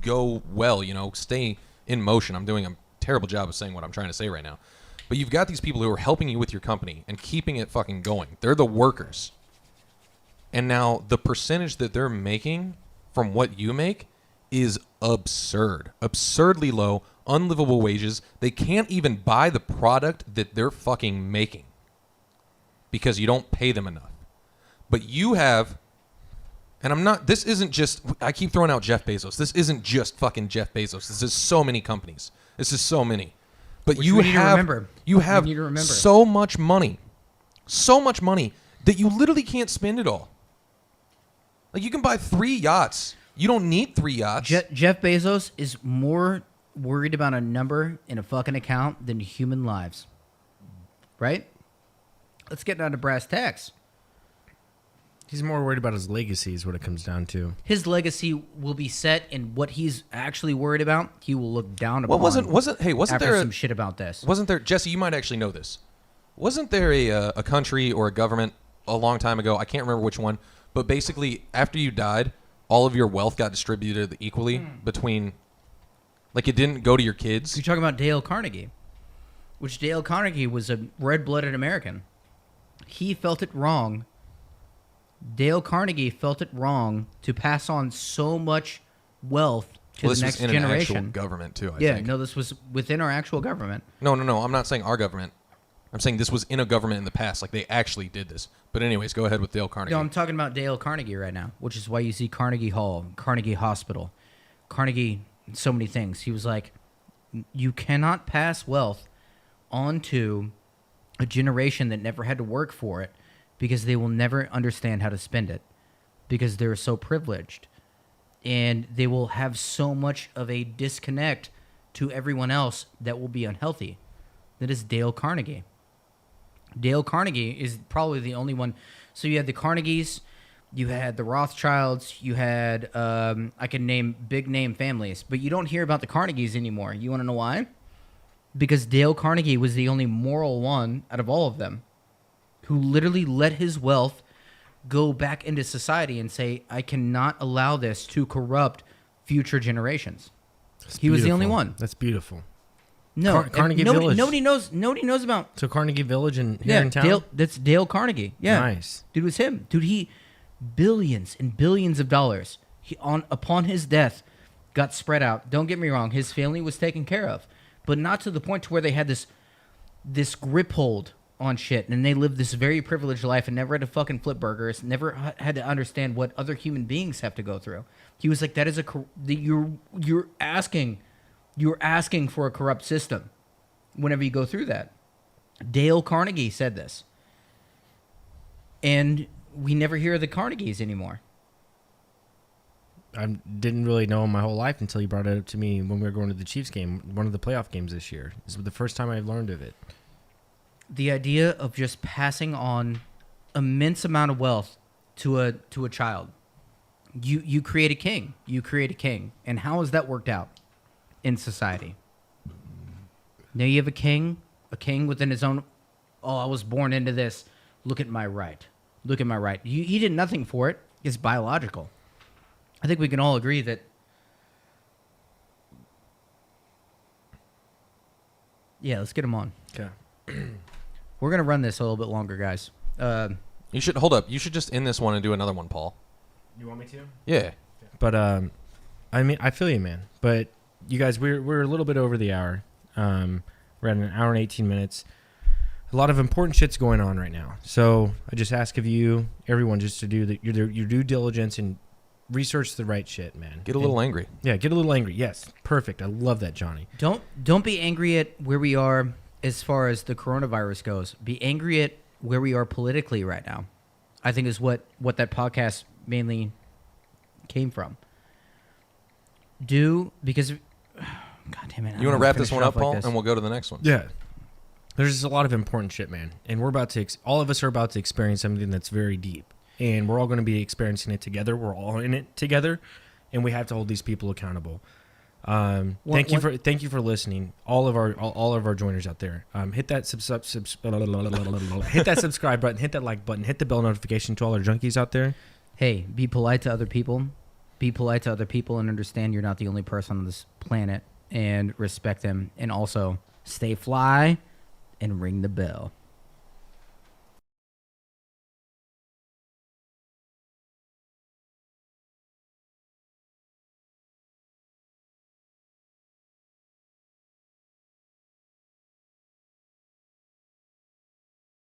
go well, stay in motion. I'm doing a terrible job of saying what I'm trying to say right now. But you've got these people who are helping you with your company and keeping it fucking going. They're the workers. And now the percentage that they're making from what you make is absurd. Absurdly low, unlivable wages. They can't even buy the product that they're fucking making because you don't pay them enough. But you have, and this isn't just, I keep throwing out Jeff Bezos. This isn't just fucking Jeff Bezos. This is so many companies. This is so many. But you have so much money that you literally can't spend it all. Like, you can buy 3 yachts. You don't need 3 yachts. Jeff Bezos is more worried about a number in a fucking account than human lives. Right? Let's get down to brass tacks. He's more worried about his legacy is what it comes down to. His legacy will be set, and what he's actually worried about, he will look down upon. Well, wasn't after there some shit about this? Wasn't there, Jesse? You might actually know this. Wasn't there a country or a government a long time ago? I can't remember which one, but basically, after you died, all of your wealth got distributed equally between, like, it didn't go to your kids. You're talking about Dale Carnegie, which Dale Carnegie was a red-blooded American. He felt it wrong. Dale Carnegie felt it wrong to pass on so much wealth to the next this was in generation. an actual government too. I Yeah, think. no, this was within our actual government. No. I'm not saying our government. I'm saying this was in a government in the past. Like, they actually did this. But anyways, go ahead with Dale Carnegie. No, I'm talking about Dale Carnegie right now, which is why you see Carnegie Hall, Carnegie Hospital, Carnegie, so many things. He was like, you cannot pass wealth onto a generation that never had to work for it because they will never understand how to spend it because they're so privileged. And they will have so much of a disconnect to everyone else that will be unhealthy. That is Dale Carnegie. Dale Carnegie is probably the only one. So you had the Carnegies, you had the Rothschilds, you had, I can name big name families, but you don't hear about the Carnegies anymore. You want to know why? Because Dale Carnegie was the only moral one out of all of them who literally let his wealth go back into society and say, I cannot allow this to corrupt future generations. He was the only one. That's beautiful. No, Carnegie nobody, Village. Nobody knows about. So Carnegie Village here in town? That's Dale Carnegie. Yeah, Nice. Dude, it was him. Dude, he billions and billions of dollars. Upon his death, got spread out. Don't get me wrong, his family was taken care of, but not to the point to where they had this grip hold on shit, and they lived this very privileged life and never had to fucking flip burgers, never had to understand what other human beings have to go through. He was like, that is you're asking for a corrupt system whenever you go through that. Dale Carnegie said this. And we never hear the Carnegies anymore. I didn't really know him my whole life until you brought it up to me when we were going to the Chiefs game, one of the playoff games this year. This was the first time I learned of it. The idea of just passing on immense amount of wealth to a child. You create a king. You create a king. And how has that worked out in society? Now you have a king within his own, I was born into this. Look at my right. Look at my right. He did nothing for it. It's biological. I think we can all agree that. Yeah, let's get him on. Okay. We're going to run this a little bit longer, guys. You should hold up. You should just end this one and do another one, Paul. You want me to? Yeah. But I mean, I feel you, man. But you guys, we're a little bit over the hour. We're at an hour and 18 minutes. A lot of important shit's going on right now. So I just ask of you, everyone, just to do your due diligence and research the right shit, man. Get a little angry. Yeah, get a little angry. Yes, perfect. I love that, Johnny. Don't be angry at where we are as far as the coronavirus goes. Be angry at where we are politically right now. I think is what that podcast mainly came from. Because God damn it. You want to wrap this one up, Paul, and we'll go to the next one? Yeah. There's just a lot of important shit, man. And we're about to, all of us are about to experience something that's very deep. And we're all going to be experiencing it together. We're all in it together. And we have to hold these people accountable. Thank you for listening. All of our joiners out there. Hit that hit that subscribe button, hit that like button, hit the bell notification to all our junkies out there. Hey, be polite to other people. Be polite to other people and understand you're not the only person on this planet, and respect them, and also stay fly and ring the bell.